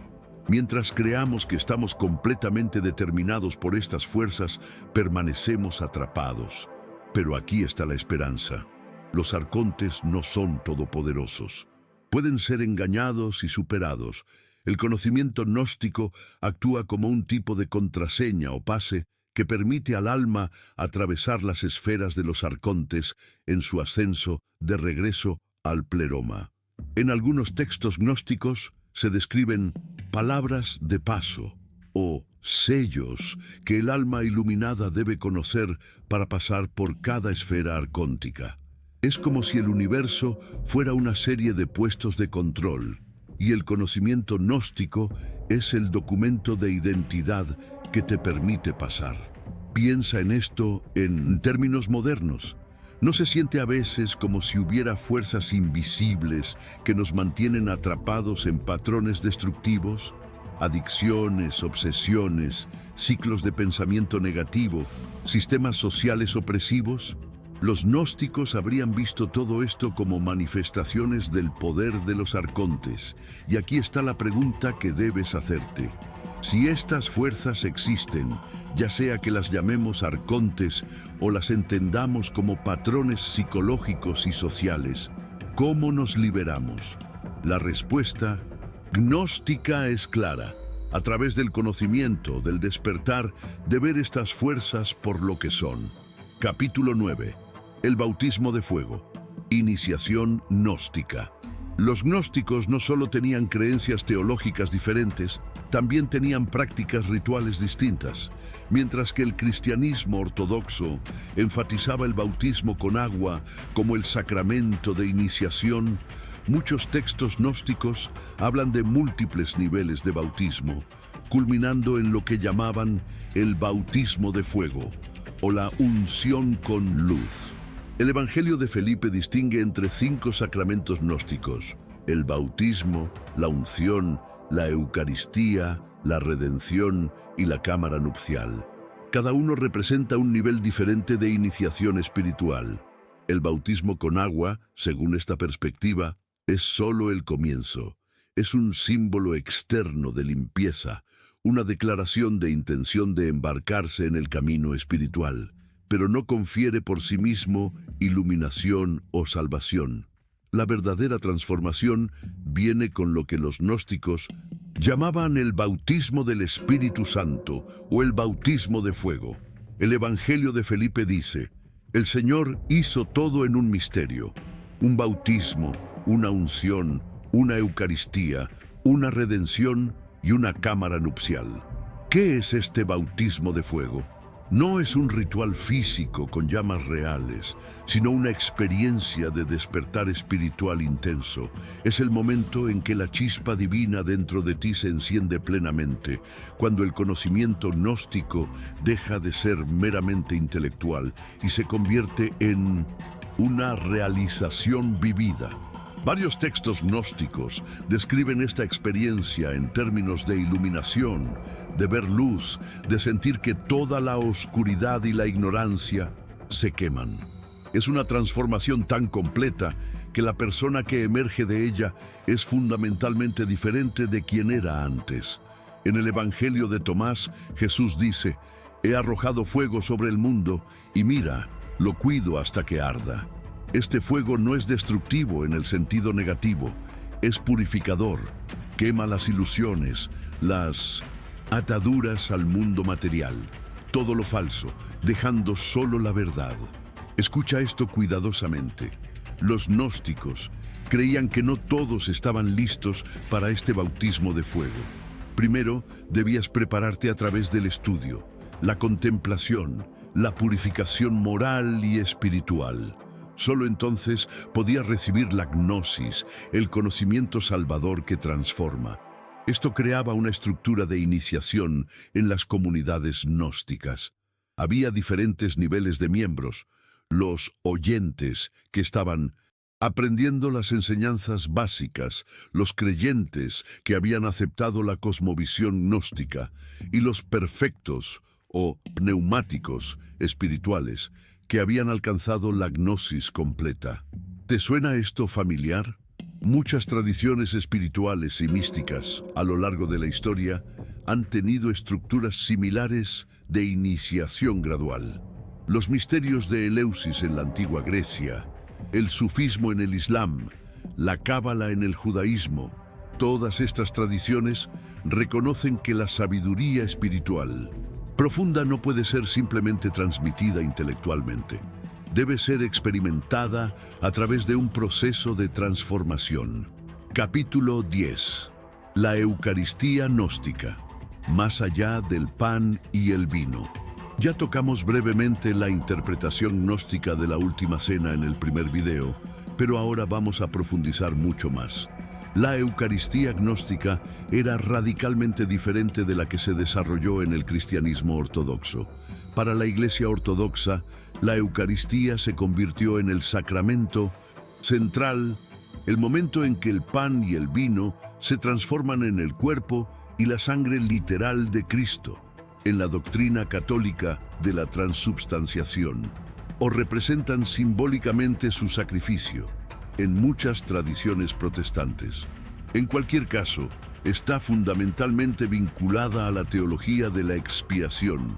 [SPEAKER 1] Mientras creamos que estamos completamente determinados por estas fuerzas, permanecemos atrapados. Pero aquí está la esperanza. Los arcontes no son todopoderosos. Pueden ser engañados y superados. El conocimiento gnóstico actúa como un tipo de contraseña o pase que permite al alma atravesar las esferas de los arcontes en su ascenso de regreso al pleroma. En algunos textos gnósticos se describen palabras de paso o sellos que el alma iluminada debe conocer para pasar por cada esfera arcóntica. Es como si el universo fuera una serie de puestos de control, y el conocimiento gnóstico es el documento de identidad que te permite pasar. Piensa en esto en términos modernos. ¿No se siente a veces como si hubiera fuerzas invisibles que nos mantienen atrapados en patrones destructivos? Adicciones, obsesiones, ciclos de pensamiento negativo, sistemas sociales opresivos. Los gnósticos habrían visto todo esto como manifestaciones del poder de los arcontes. Y aquí está la pregunta que debes hacerte. Si estas fuerzas existen, ya sea que las llamemos arcontes o las entendamos como patrones psicológicos y sociales, ¿cómo nos liberamos? La respuesta gnóstica es clara. A través del conocimiento, del despertar, de ver estas fuerzas por lo que son. Capítulo 9. El bautismo de fuego. Iniciación gnóstica. Los gnósticos no solo tenían creencias teológicas diferentes, también tenían prácticas rituales distintas. Mientras que el cristianismo ortodoxo enfatizaba el bautismo con agua como el sacramento de iniciación, muchos textos gnósticos hablan de múltiples niveles de bautismo, culminando en lo que llamaban el bautismo de fuego o la unción con luz. El Evangelio de Felipe distingue entre 5 sacramentos gnósticos: el bautismo, la unción, la Eucaristía, la redención y la cámara nupcial. Cada uno representa un nivel diferente de iniciación espiritual. El bautismo con agua, según esta perspectiva, es solo el comienzo. Es un símbolo externo de limpieza, una declaración de intención de embarcarse en el camino espiritual, pero no confiere por sí mismo iluminación o salvación. La verdadera transformación viene con lo que los gnósticos llamaban el bautismo del Espíritu Santo o el bautismo de fuego. El Evangelio de Felipe dice: el Señor hizo todo en un misterio, un bautismo, una unción, una Eucaristía, una redención y una cámara nupcial. ¿Qué es este bautismo de fuego? No es un ritual físico con llamas reales, sino una experiencia de despertar espiritual intenso. Es el momento en que la chispa divina dentro de ti se enciende plenamente, cuando el conocimiento gnóstico deja de ser meramente intelectual y se convierte en una realización vivida. Varios textos gnósticos describen esta experiencia en términos de iluminación, de ver luz, de sentir que toda la oscuridad y la ignorancia se queman. Es una transformación tan completa que la persona que emerge de ella es fundamentalmente diferente de quien era antes. En el Evangelio de Tomás, Jesús dice: «He arrojado fuego sobre el mundo y mira, lo cuido hasta que arda». Este fuego no es destructivo en el sentido negativo, es purificador, quema las ilusiones, las ataduras al mundo material, todo lo falso, dejando solo la verdad. Escucha esto cuidadosamente. Los gnósticos creían que no todos estaban listos para este bautismo de fuego. Primero, debías prepararte a través del estudio, la contemplación, la purificación moral y espiritual. Solo entonces podías recibir la gnosis, el conocimiento salvador que transforma. Esto creaba una estructura de iniciación en las comunidades gnósticas. Había diferentes niveles de miembros: los oyentes, que estaban aprendiendo las enseñanzas básicas, los creyentes, que habían aceptado la cosmovisión gnóstica, y los perfectos o pneumáticos espirituales, que habían alcanzado la gnosis completa. ¿Te suena esto familiar? Muchas tradiciones espirituales y místicas a lo largo de la historia han tenido estructuras similares de iniciación gradual. Los misterios de Eleusis en la antigua Grecia, el sufismo en el Islam, la cábala en el judaísmo, todas estas tradiciones reconocen que la sabiduría espiritual profunda no puede ser simplemente transmitida intelectualmente. Debe ser experimentada a través de un proceso de transformación. Capítulo 10. La Eucaristía gnóstica. Más allá del pan y el vino. Ya tocamos brevemente la interpretación gnóstica de la Última Cena en el primer video, pero ahora vamos a profundizar mucho más. La Eucaristía gnóstica era radicalmente diferente de la que se desarrolló en el cristianismo ortodoxo. Para la Iglesia ortodoxa, la Eucaristía se convirtió en el sacramento central, el momento en que el pan y el vino se transforman en el cuerpo y la sangre literal de Cristo, en la doctrina católica de la transubstanciación, o representan simbólicamente su sacrificio en muchas tradiciones protestantes. En cualquier caso, está fundamentalmente vinculada a la teología de la expiación.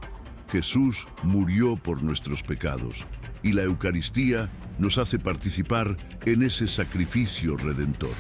[SPEAKER 1] Jesús murió por nuestros pecados, y la Eucaristía nos hace participar en ese sacrificio redentor.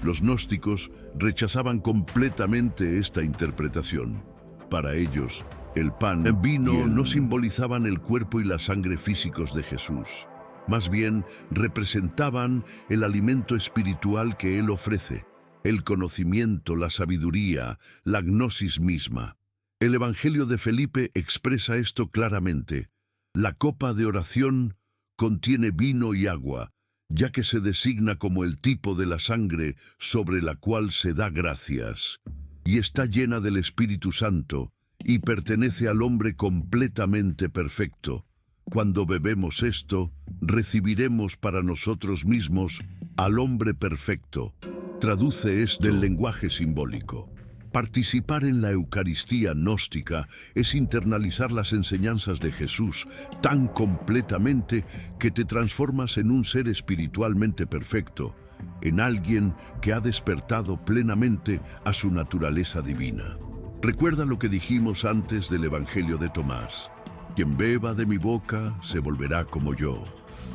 [SPEAKER 1] Los gnósticos rechazaban completamente esta interpretación. Para ellos, el pan y el vino no simbolizaban el cuerpo y la sangre físicos de Jesús. Más bien, representaban el alimento espiritual que Él ofrece, el conocimiento, la sabiduría, la gnosis misma. El Evangelio de Felipe expresa esto claramente. La copa de oración contiene vino y agua, ya que se designa como el tipo de la sangre sobre la cual se da gracias, y está llena del Espíritu Santo, y pertenece al hombre completamente perfecto. Cuando bebemos esto, recibiremos para nosotros mismos al hombre perfecto. Traduce esto del lenguaje simbólico. Participar en la Eucaristía gnóstica es internalizar las enseñanzas de Jesús tan completamente que te transformas en un ser espiritualmente perfecto, en alguien que ha despertado plenamente a su naturaleza divina. Recuerda lo que dijimos antes del Evangelio de Tomás. Quien beba de mi boca se volverá como yo.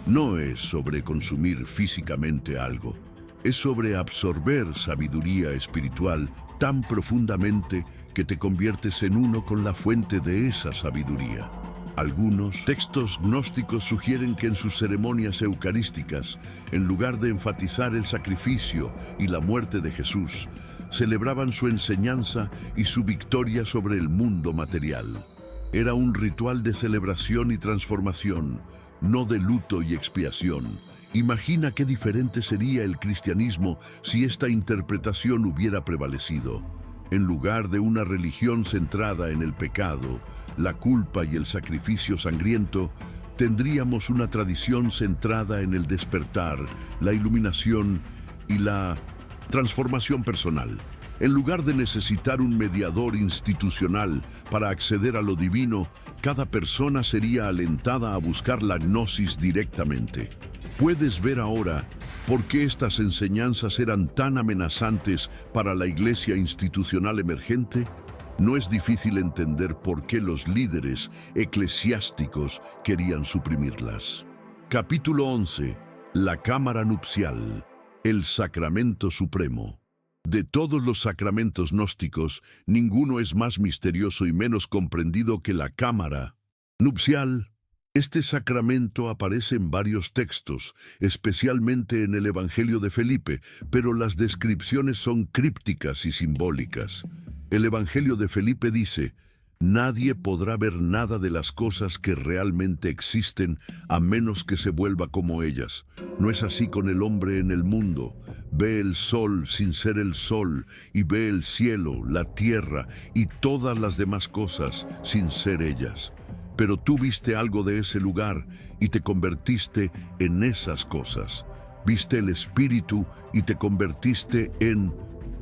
[SPEAKER 1] No es sobre consumir físicamente algo, es sobre absorber sabiduría espiritual tan profundamente que te conviertes en uno con la fuente de esa sabiduría. Algunos textos gnósticos sugieren que en sus ceremonias eucarísticas, en lugar de enfatizar el sacrificio y la muerte de Jesús, celebraban su enseñanza y su victoria sobre el mundo material. Era un ritual de celebración y transformación, no de luto y expiación. Imagina qué diferente sería el cristianismo si esta interpretación hubiera prevalecido. En lugar de una religión centrada en el pecado, la culpa y el sacrificio sangriento, tendríamos una tradición centrada en el despertar, la iluminación y la transformación personal. En lugar de necesitar un mediador institucional para acceder a lo divino, cada persona sería alentada a buscar la gnosis directamente. ¿Puedes ver ahora por qué estas enseñanzas eran tan amenazantes para la iglesia institucional emergente? No es difícil entender por qué los líderes eclesiásticos querían suprimirlas. Capítulo 11. La cámara nupcial. El sacramento supremo. De todos los sacramentos gnósticos, ninguno es más misterioso y menos comprendido que la cámara nupcial. Este sacramento aparece en varios textos, especialmente en el Evangelio de Felipe, pero las descripciones son crípticas y simbólicas. El Evangelio de Felipe dice: nadie podrá ver nada de las cosas que realmente existen a menos que se vuelva como ellas. No es así con el hombre en el mundo. Ve el sol sin ser el sol, y ve el cielo, la tierra y todas las demás cosas sin ser ellas. Pero tú viste algo de ese lugar y te convertiste en esas cosas. Viste el Espíritu y te convertiste en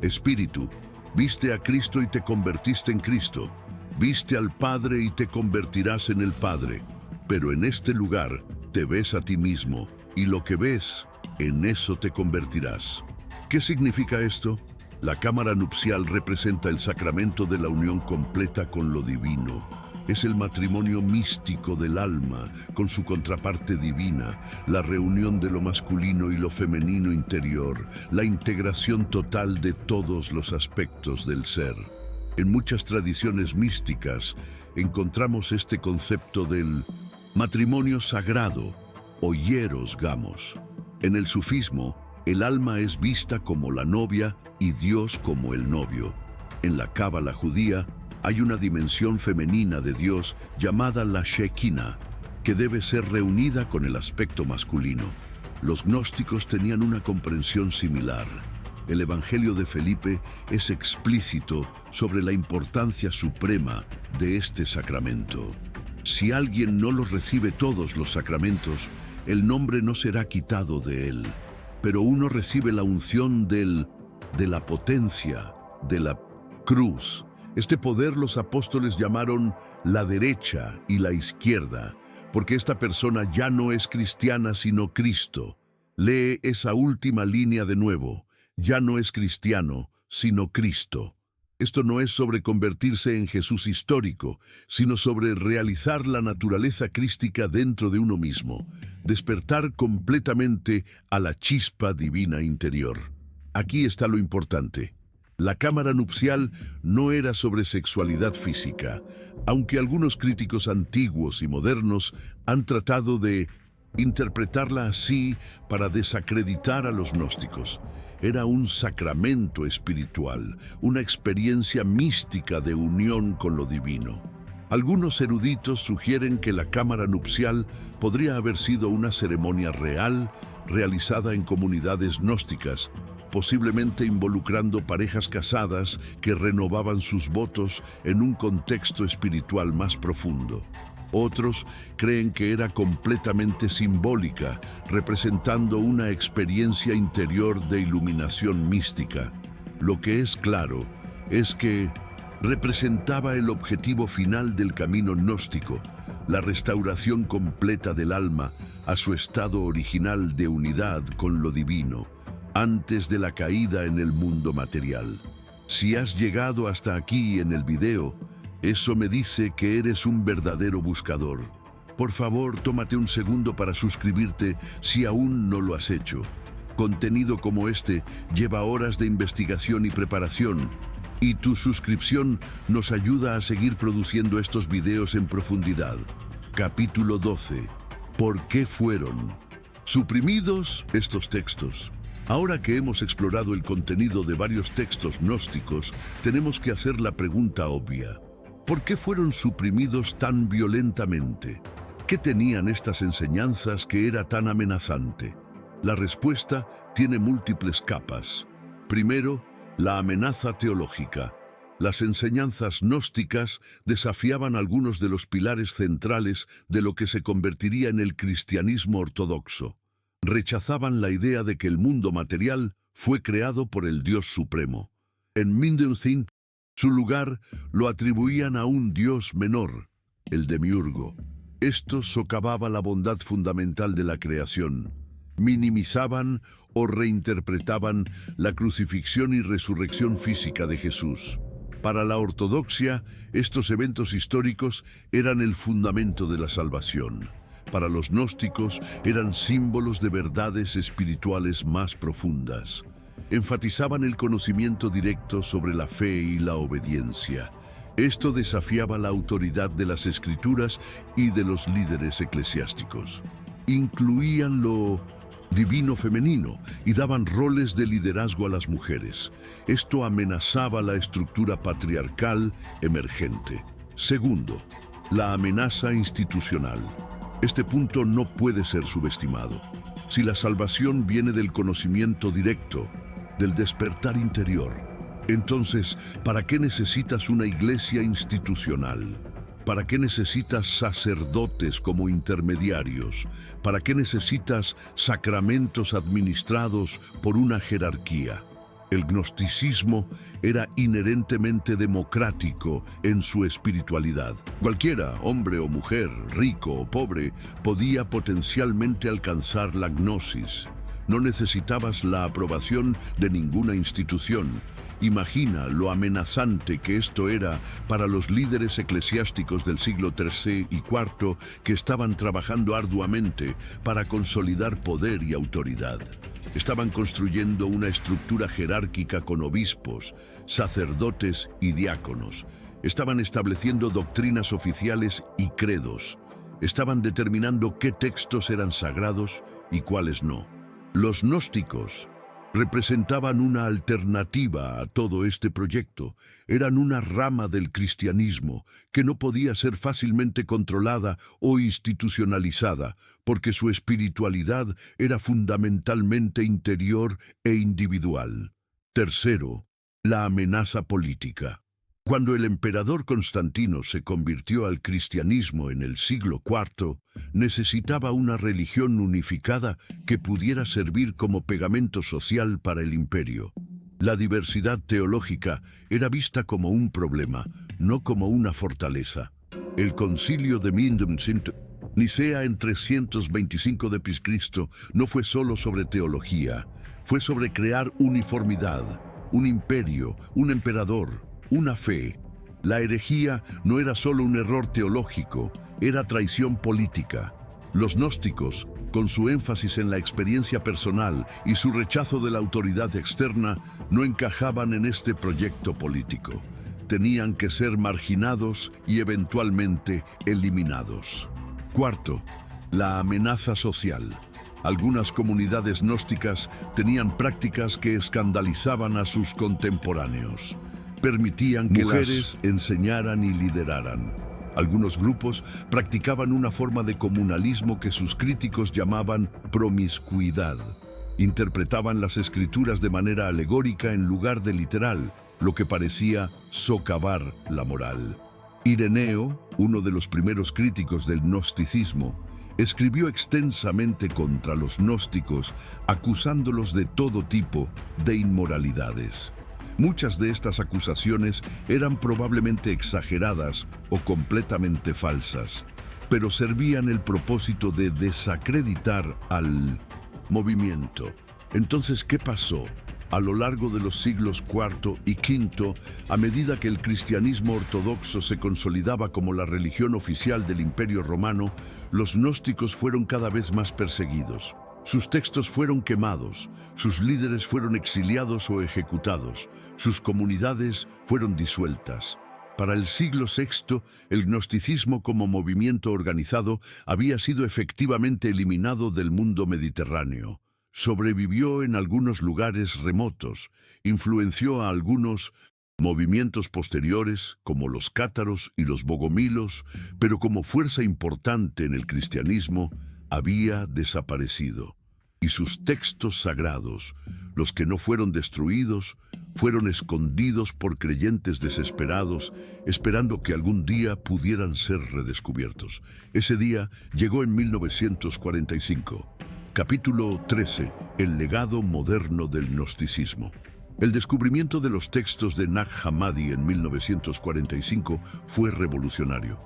[SPEAKER 1] Espíritu. Viste a Cristo y te convertiste en Cristo. Viste al Padre y te convertirás en el Padre. Pero en este lugar te ves a ti mismo, y lo que ves, en eso te convertirás. ¿Qué significa esto? La cámara nupcial representa el sacramento de la unión completa con lo divino. Es el matrimonio místico del alma con su contraparte divina, la reunión de lo masculino y lo femenino interior, la integración total de todos los aspectos del ser. En muchas tradiciones místicas encontramos este concepto del matrimonio sagrado o hieros gamos. En el sufismo, el alma es vista como la novia y Dios como el novio. En la cábala judía, hay una dimensión femenina de Dios llamada la Shekinah, que debe ser reunida con el aspecto masculino. Los gnósticos tenían una comprensión similar. El Evangelio de Felipe es explícito sobre la importancia suprema de este sacramento. Si alguien no los recibe todos los sacramentos, el nombre no será quitado de él. Pero uno recibe la unción de la potencia, de la cruz. Este poder los apóstoles llamaron la derecha y la izquierda, porque esta persona ya no es cristiana sino Cristo. Lee esa última línea de nuevo. Ya no es cristiano, sino Cristo. Esto no es sobre convertirse en Jesús histórico, sino sobre realizar la naturaleza crística dentro de uno mismo, despertar completamente a la chispa divina interior. Aquí está lo importante. La cámara nupcial no era sobre sexualidad física, aunque algunos críticos antiguos y modernos han tratado de interpretarla así para desacreditar a los gnósticos. Era un sacramento espiritual, una experiencia mística de unión con lo divino. Algunos eruditos sugieren que la cámara nupcial podría haber sido una ceremonia real, realizada en comunidades gnósticas, posiblemente involucrando parejas casadas que renovaban sus votos en un contexto espiritual más profundo. Otros creen que era completamente simbólica, representando una experiencia interior de iluminación mística. Lo que es claro es que representaba el objetivo final del camino gnóstico, la restauración completa del alma a su estado original de unidad con lo divino, antes de la caída en el mundo material. Si has llegado hasta aquí en el video, eso me dice que eres un verdadero buscador. Por favor, tómate un segundo para suscribirte si aún no lo has hecho. Contenido como este lleva horas de investigación y preparación, y tu suscripción nos ayuda a seguir produciendo estos videos en profundidad. capítulo 12. ¿Por qué fueron suprimidos estos textos? Ahora que hemos explorado el contenido de varios textos gnósticos, tenemos que hacer la pregunta obvia. ¿Por qué fueron suprimidos tan violentamente? ¿Qué tenían estas enseñanzas que era tan amenazante? La respuesta tiene múltiples capas. Primero, la amenaza teológica. Las enseñanzas gnósticas desafiaban algunos de los pilares centrales de lo que se convertiría en el cristianismo ortodoxo. Rechazaban la idea de que el mundo material fue creado por el Dios Supremo. En Mindensin, su lugar lo atribuían a un Dios menor, el demiurgo. Esto socavaba la bondad fundamental de la creación. Minimizaban o reinterpretaban la crucifixión y resurrección física de Jesús. Para la ortodoxia, estos eventos históricos eran el fundamento de la salvación. Para los gnósticos, eran símbolos de verdades espirituales más profundas. Enfatizaban el conocimiento directo sobre la fe y la obediencia. Esto desafiaba la autoridad de las Escrituras y de los líderes eclesiásticos. Incluían lo divino femenino y daban roles de liderazgo a las mujeres. Esto amenazaba la estructura patriarcal emergente. Segundo, la amenaza institucional. Este punto no puede ser subestimado. Si la salvación viene del conocimiento directo, del despertar interior, entonces, ¿para qué necesitas una iglesia institucional? ¿Para qué necesitas sacerdotes como intermediarios? ¿Para qué necesitas sacramentos administrados por una jerarquía? El gnosticismo era inherentemente democrático en su espiritualidad. Cualquiera, hombre o mujer, rico o pobre, podía potencialmente alcanzar la gnosis. No necesitabas la aprobación de ninguna institución. Imagina lo amenazante que esto era para los líderes eclesiásticos del siglo III y IV que estaban trabajando arduamente para consolidar poder y autoridad. Estaban construyendo una estructura jerárquica con obispos, sacerdotes y diáconos. Estaban estableciendo doctrinas oficiales y credos. Estaban determinando qué textos eran sagrados y cuáles no. Los gnósticos representaban una alternativa a todo este proyecto. Eran una rama del cristianismo que no podía ser fácilmente controlada o institucionalizada, porque su espiritualidad era fundamentalmente interior e individual. Tercero, la amenaza política. Cuando el emperador Constantino se convirtió al cristianismo en el siglo IV, necesitaba una religión unificada que pudiera servir como pegamento social para el imperio. La diversidad teológica era vista como un problema, no como una fortaleza. El concilio de Nicea en 325 d.C. no fue solo sobre teología, fue sobre crear uniformidad, un imperio, un emperador, una fe. La herejía no era solo un error teológico, era traición política. Los gnósticos, con su énfasis en la experiencia personal y su rechazo de la autoridad externa, no encajaban en este proyecto político. Tenían que ser marginados y eventualmente eliminados. Cuarto, la amenaza social. Algunas comunidades gnósticas tenían prácticas que escandalizaban a sus contemporáneos. Permitían que mujeres enseñaran y lideraran. Algunos grupos practicaban una forma de comunalismo que sus críticos llamaban promiscuidad. Interpretaban las escrituras de manera alegórica en lugar de literal, lo que parecía socavar la moral. Ireneo, uno de los primeros críticos del gnosticismo, escribió extensamente contra los gnósticos, acusándolos de todo tipo de inmoralidades. Muchas de estas acusaciones eran probablemente exageradas o completamente falsas, pero servían el propósito de desacreditar al movimiento. Entonces, ¿qué pasó? A lo largo de los siglos IV y V, a medida que el cristianismo ortodoxo se consolidaba como la religión oficial del Imperio Romano, los gnósticos fueron cada vez más perseguidos. Sus textos fueron quemados, sus líderes fueron exiliados o ejecutados, sus comunidades fueron disueltas. Para el siglo VI, el gnosticismo como movimiento organizado había sido efectivamente eliminado del mundo mediterráneo. Sobrevivió en algunos lugares remotos, influenció a algunos movimientos posteriores, como los cátaros y los bogomilos, pero como fuerza importante en el cristianismo, había desaparecido. Y sus textos sagrados, los que no fueron destruidos, fueron escondidos por creyentes desesperados, esperando que algún día pudieran ser redescubiertos. Ese día llegó en 1945. Capítulo 13. El legado moderno del gnosticismo. El descubrimiento de los textos de Nag Hammadi en 1945 fue revolucionario.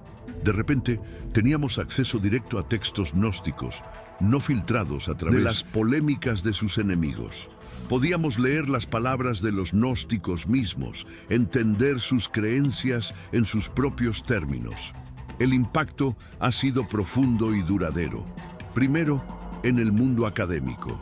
[SPEAKER 1] De repente, teníamos acceso directo a textos gnósticos, no filtrados a través de las polémicas de sus enemigos. Podíamos leer las palabras de los gnósticos mismos, entender sus creencias en sus propios términos. El impacto ha sido profundo y duradero. Primero, en el mundo académico.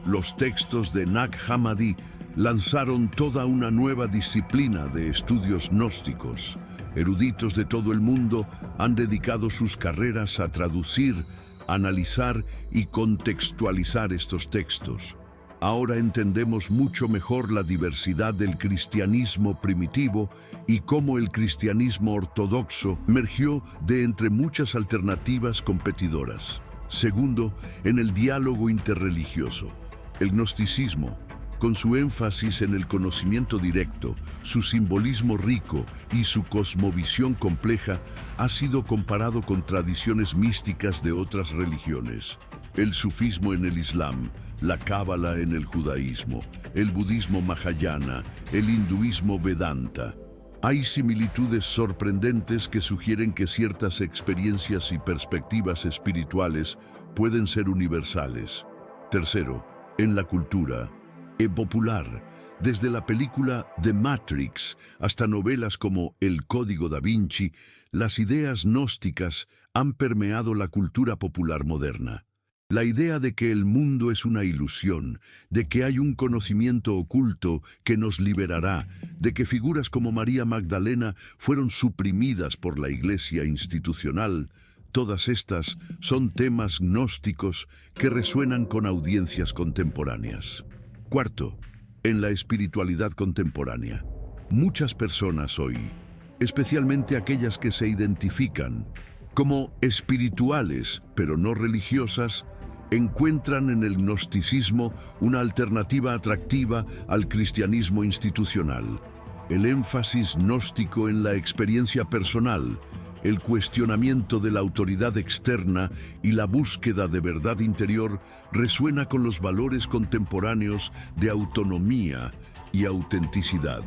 [SPEAKER 1] Los textos de Nag Hammadi lanzaron toda una nueva disciplina de estudios gnósticos. Eruditos de todo el mundo han dedicado sus carreras a traducir, analizar y contextualizar estos textos. Ahora entendemos mucho mejor la diversidad del cristianismo primitivo y cómo el cristianismo ortodoxo emergió de entre muchas alternativas competidoras. Segundo, en el diálogo interreligioso. El gnosticismo, con su énfasis en el conocimiento directo, su simbolismo rico y su cosmovisión compleja, ha sido comparado con tradiciones místicas de otras religiones. El sufismo en el Islam, la cábala en el judaísmo, el budismo mahayana, el hinduismo vedanta. Hay similitudes sorprendentes que sugieren que ciertas experiencias y perspectivas espirituales pueden ser universales. Tercero, en la cultura popular, desde la película The Matrix hasta novelas como El Código da Vinci, las ideas gnósticas han permeado la cultura popular moderna. La idea de que el mundo es una ilusión, de que hay un conocimiento oculto que nos liberará, de que figuras como María Magdalena fueron suprimidas por la Iglesia institucional, todas estas son temas gnósticos que resuenan con audiencias contemporáneas. Cuarto, en la espiritualidad contemporánea. Muchas personas hoy, especialmente aquellas que se identifican como espirituales pero no religiosas, encuentran en el gnosticismo una alternativa atractiva al cristianismo institucional. El énfasis gnóstico en la experiencia personal, el cuestionamiento de la autoridad externa y la búsqueda de verdad interior resuena con los valores contemporáneos de autonomía y autenticidad.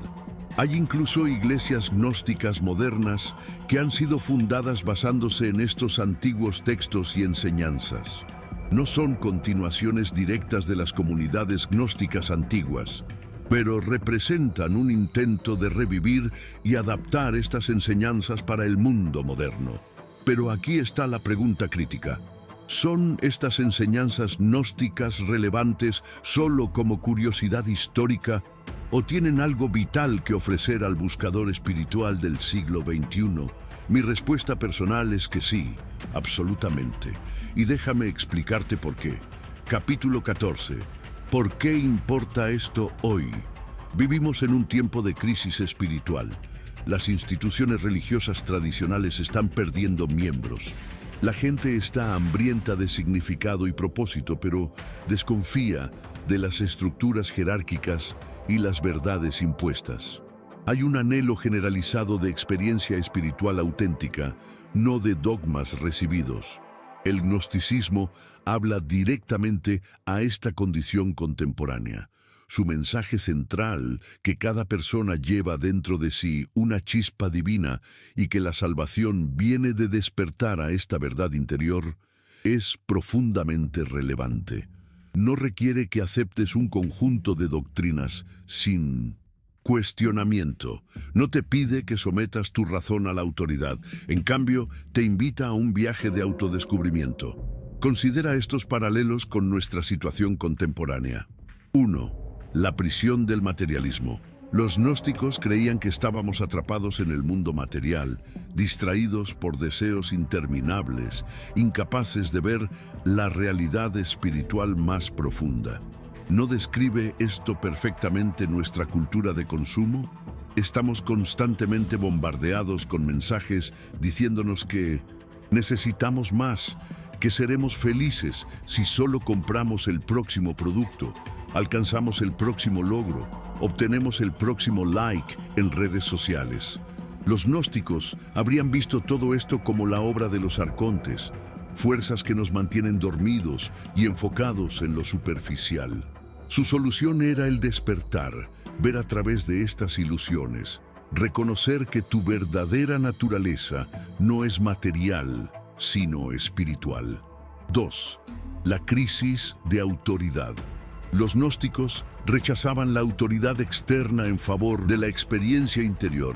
[SPEAKER 1] Hay incluso iglesias gnósticas modernas que han sido fundadas basándose en estos antiguos textos y enseñanzas. No son continuaciones directas de las comunidades gnósticas antiguas, pero representan un intento de revivir y adaptar estas enseñanzas para el mundo moderno. Pero aquí está la pregunta crítica. ¿Son estas enseñanzas gnósticas relevantes solo como curiosidad histórica o tienen algo vital que ofrecer al buscador espiritual del siglo XXI? Mi respuesta personal es que sí, absolutamente. Y déjame explicarte por qué. Capítulo 14. ¿Por qué importa esto hoy? Vivimos en un tiempo de crisis espiritual. Las instituciones religiosas tradicionales están perdiendo miembros. La gente está hambrienta de significado y propósito, pero desconfía de las estructuras jerárquicas y las verdades impuestas. Hay un anhelo generalizado de experiencia espiritual auténtica, no de dogmas recibidos. El gnosticismo habla directamente a esta condición contemporánea. Su mensaje central, que cada persona lleva dentro de sí una chispa divina y que la salvación viene de despertar a esta verdad interior, es profundamente relevante. No requiere que aceptes un conjunto de doctrinas sin cuestionamiento. No te pide que sometas tu razón a la autoridad. En cambio, te invita a un viaje de autodescubrimiento. Considera estos paralelos con nuestra situación contemporánea. 1. La prisión del materialismo. Los gnósticos creían que estábamos atrapados en el mundo material, distraídos por deseos interminables, incapaces de ver la realidad espiritual más profunda. ¿No describe esto perfectamente nuestra cultura de consumo? Estamos constantemente bombardeados con mensajes diciéndonos que necesitamos más, que seremos felices si solo compramos el próximo producto, alcanzamos el próximo logro, obtenemos el próximo like en redes sociales. Los gnósticos habrían visto todo esto como la obra de los arcontes, fuerzas que nos mantienen dormidos y enfocados en lo superficial. Su solución era el despertar, ver a través de estas ilusiones, reconocer que tu verdadera naturaleza no es material, sino espiritual. 2. La crisis de autoridad. Los gnósticos rechazaban la autoridad externa en favor de la experiencia interior.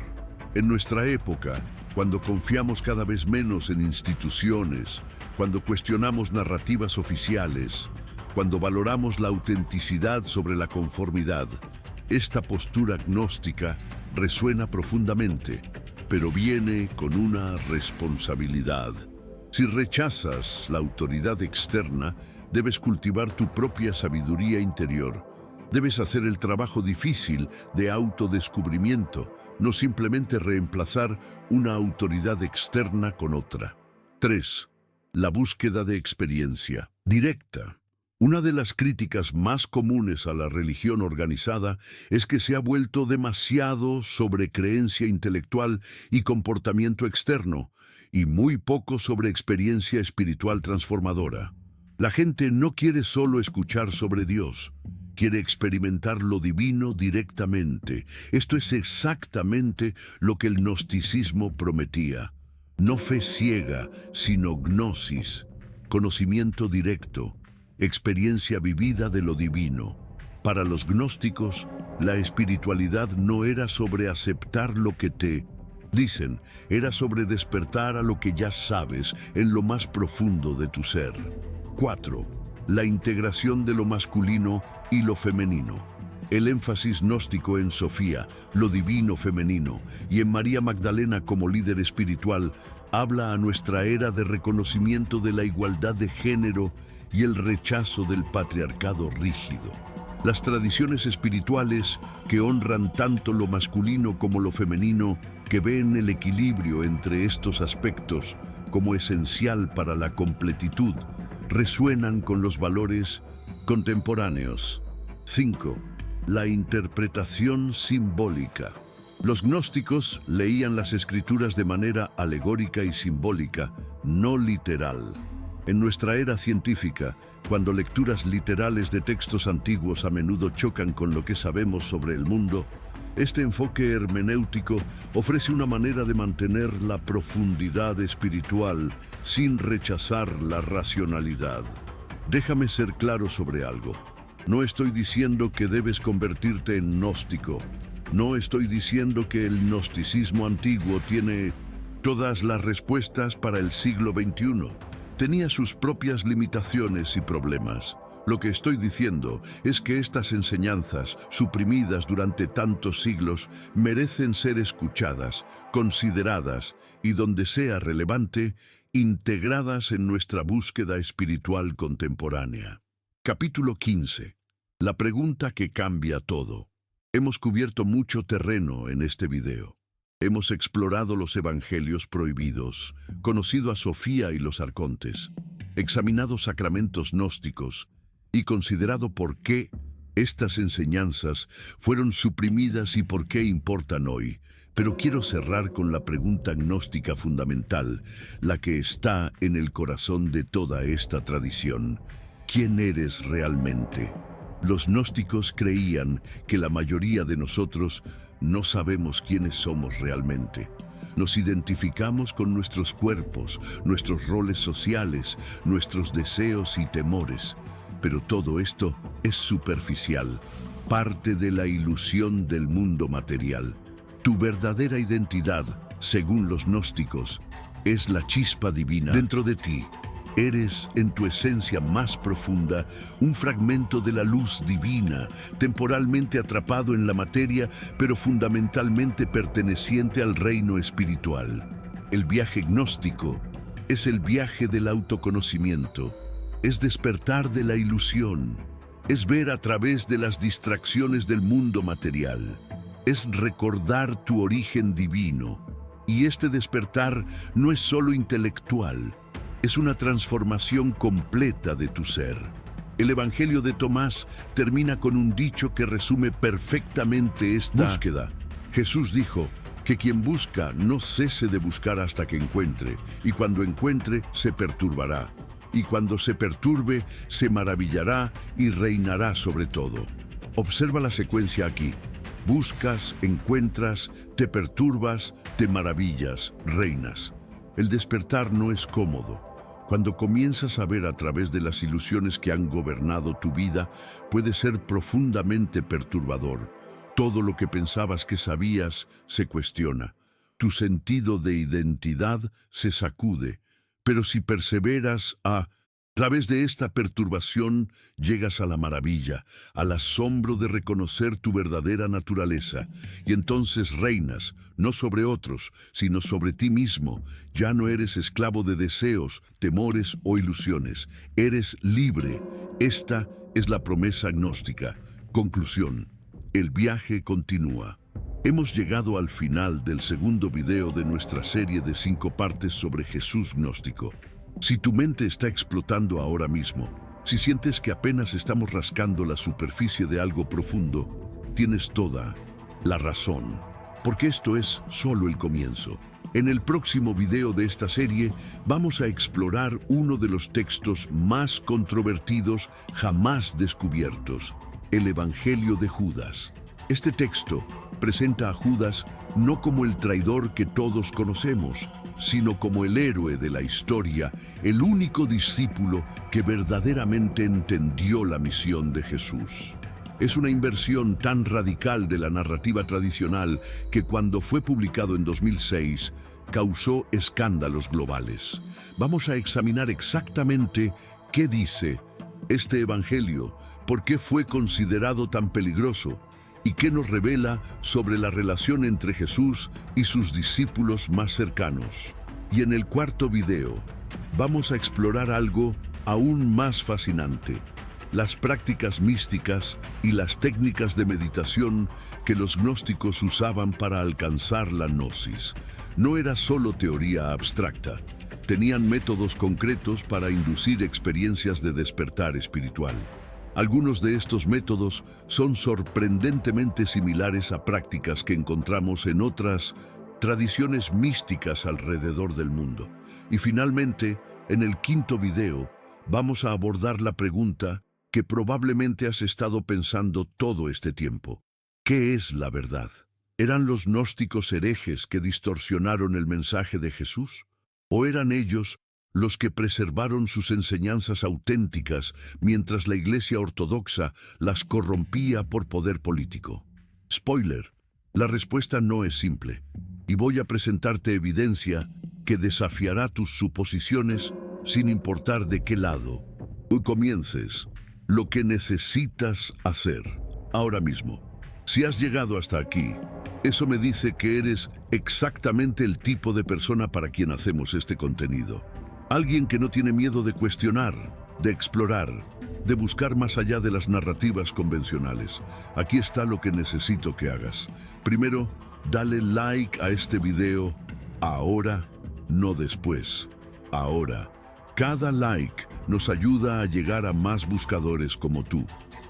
[SPEAKER 1] En nuestra época, cuando confiamos cada vez menos en instituciones, cuando cuestionamos narrativas oficiales, cuando valoramos la autenticidad sobre la conformidad, esta postura gnóstica resuena profundamente, pero viene con una responsabilidad. Si rechazas la autoridad externa, debes cultivar tu propia sabiduría interior. Debes hacer el trabajo difícil de autodescubrimiento, no simplemente reemplazar una autoridad externa con otra. 3. La búsqueda de experiencia directa. Una de las críticas más comunes a la religión organizada es que se ha vuelto demasiado sobre creencia intelectual y comportamiento externo, y muy poco sobre experiencia espiritual transformadora. La gente no quiere solo escuchar sobre Dios, quiere experimentar lo divino directamente. Esto es exactamente lo que el gnosticismo prometía. No fe ciega, sino gnosis, conocimiento directo, experiencia vivida de lo divino. Para los gnósticos, la espiritualidad no era sobre aceptar lo que te dicen, era sobre despertar a lo que ya sabes en lo más profundo de tu ser. 4. La integración de lo masculino y lo femenino. El énfasis gnóstico en Sofía, lo divino femenino, y en María Magdalena como líder espiritual, habla a nuestra era de reconocimiento de la igualdad de género y el rechazo del patriarcado rígido. Las tradiciones espirituales que honran tanto lo masculino como lo femenino, que ven el equilibrio entre estos aspectos como esencial para la completitud, resuenan con los valores contemporáneos. 5. La interpretación simbólica. Los gnósticos leían las escrituras de manera alegórica y simbólica, no literal. En nuestra era científica, cuando lecturas literales de textos antiguos a menudo chocan con lo que sabemos sobre el mundo, este enfoque hermenéutico ofrece una manera de mantener la profundidad espiritual sin rechazar la racionalidad. Déjame ser claro sobre algo. No estoy diciendo que debes convertirte en gnóstico. No estoy diciendo que el gnosticismo antiguo tiene todas las respuestas para el siglo XXI. Tenía sus propias limitaciones y problemas. Lo que estoy diciendo es que estas enseñanzas, suprimidas durante tantos siglos, merecen ser escuchadas, consideradas y, donde sea relevante, integradas en nuestra búsqueda espiritual contemporánea. Capítulo 15. La pregunta que cambia todo. Hemos cubierto mucho terreno en este video. Hemos explorado los evangelios prohibidos, conocido a Sofía y los arcontes, examinado sacramentos gnósticos y considerado por qué estas enseñanzas fueron suprimidas y por qué importan hoy. Pero quiero cerrar con la pregunta gnóstica fundamental, la que está en el corazón de toda esta tradición. ¿Quién eres realmente? Los gnósticos creían que la mayoría de nosotros no sabemos quiénes somos realmente. Nos identificamos con nuestros cuerpos, nuestros roles sociales, nuestros deseos y temores. Pero todo esto es superficial, parte de la ilusión del mundo material. Tu verdadera identidad, según los gnósticos, es la chispa divina dentro de ti. Eres, en tu esencia más profunda, un fragmento de la luz divina, temporalmente atrapado en la materia, pero fundamentalmente perteneciente al reino espiritual. El viaje gnóstico es el viaje del autoconocimiento, es despertar de la ilusión, es ver a través de las distracciones del mundo material, es recordar tu origen divino. Y este despertar no es solo intelectual, es una transformación completa de tu ser. El Evangelio de Tomás termina con un dicho que resume perfectamente esta búsqueda. Jesús dijo que quien busca no cese de buscar hasta que encuentre, y cuando encuentre se perturbará, y cuando se perturbe se maravillará y reinará sobre todo. Observa la secuencia aquí. Buscas, encuentras, te perturbas, te maravillas, reinas. El despertar no es cómodo. Cuando comienzas a ver a través de las ilusiones que han gobernado tu vida, puede ser profundamente perturbador. Todo lo que pensabas que sabías se cuestiona. Tu sentido de identidad se sacude. Pero si perseveras a través de esta perturbación, llegas a la maravilla, al asombro de reconocer tu verdadera naturaleza, y entonces reinas, no sobre otros, sino sobre ti mismo. Ya no eres esclavo de deseos, temores o ilusiones. Eres libre. Esta es la promesa gnóstica. Conclusión. El viaje continúa. Hemos llegado al final del segundo video de nuestra serie de 5 partes sobre Jesús gnóstico. Si tu mente está explotando ahora mismo, si sientes que apenas estamos rascando la superficie de algo profundo, tienes toda la razón, porque esto es solo el comienzo. En el próximo video de esta serie vamos a explorar uno de los textos más controvertidos jamás descubiertos, el Evangelio de Judas. Este texto presenta a Judas no como el traidor que todos conocemos, sino como el héroe de la historia, el único discípulo que verdaderamente entendió la misión de Jesús. Es una inversión tan radical de la narrativa tradicional que cuando fue publicado en 2006, causó escándalos globales. Vamos a examinar exactamente qué dice este evangelio, por qué fue considerado tan peligroso y qué nos revela sobre la relación entre Jesús y sus discípulos más cercanos. Y en el cuarto video, vamos a explorar algo aún más fascinante: las prácticas místicas y las técnicas de meditación que los gnósticos usaban para alcanzar la gnosis. No era solo teoría abstracta, tenían métodos concretos para inducir experiencias de despertar espiritual. Algunos de estos métodos son sorprendentemente similares a prácticas que encontramos en otras tradiciones místicas alrededor del mundo. Y finalmente, en el quinto video, vamos a abordar la pregunta que probablemente has estado pensando todo este tiempo. ¿Qué es la verdad? ¿Eran los gnósticos herejes que distorsionaron el mensaje de Jesús? ¿O eran ellos los que preservaron sus enseñanzas auténticas mientras la Iglesia Ortodoxa las corrompía por poder político? Spoiler, la respuesta no es simple, y voy a presentarte evidencia que desafiará tus suposiciones sin importar de qué lado tú comiences. Lo que necesitas hacer ahora mismo. Si has llegado hasta aquí, eso me dice que eres exactamente el tipo de persona para quien hacemos este contenido. Alguien que no tiene miedo de cuestionar, de explorar, de buscar más allá de las narrativas convencionales. Aquí está lo que necesito que hagas. Primero, dale like a este video ahora, no después. Ahora. Cada like nos ayuda a llegar a más buscadores como tú.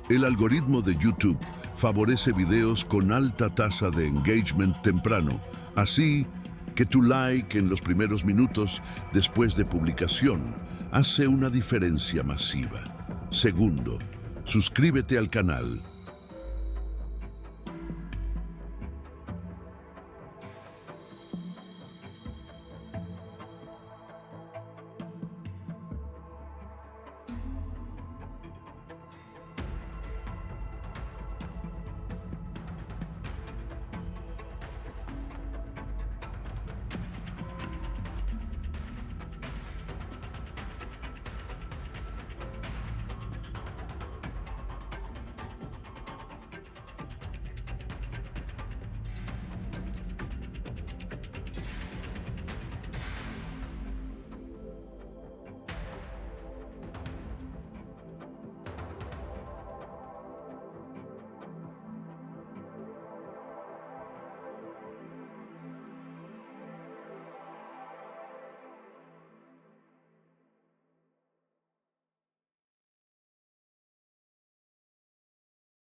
[SPEAKER 1] El algoritmo de YouTube favorece videos con alta tasa de engagement temprano, así que tu like en los primeros minutos después de publicación hace una diferencia masiva. Segundo, suscríbete al canal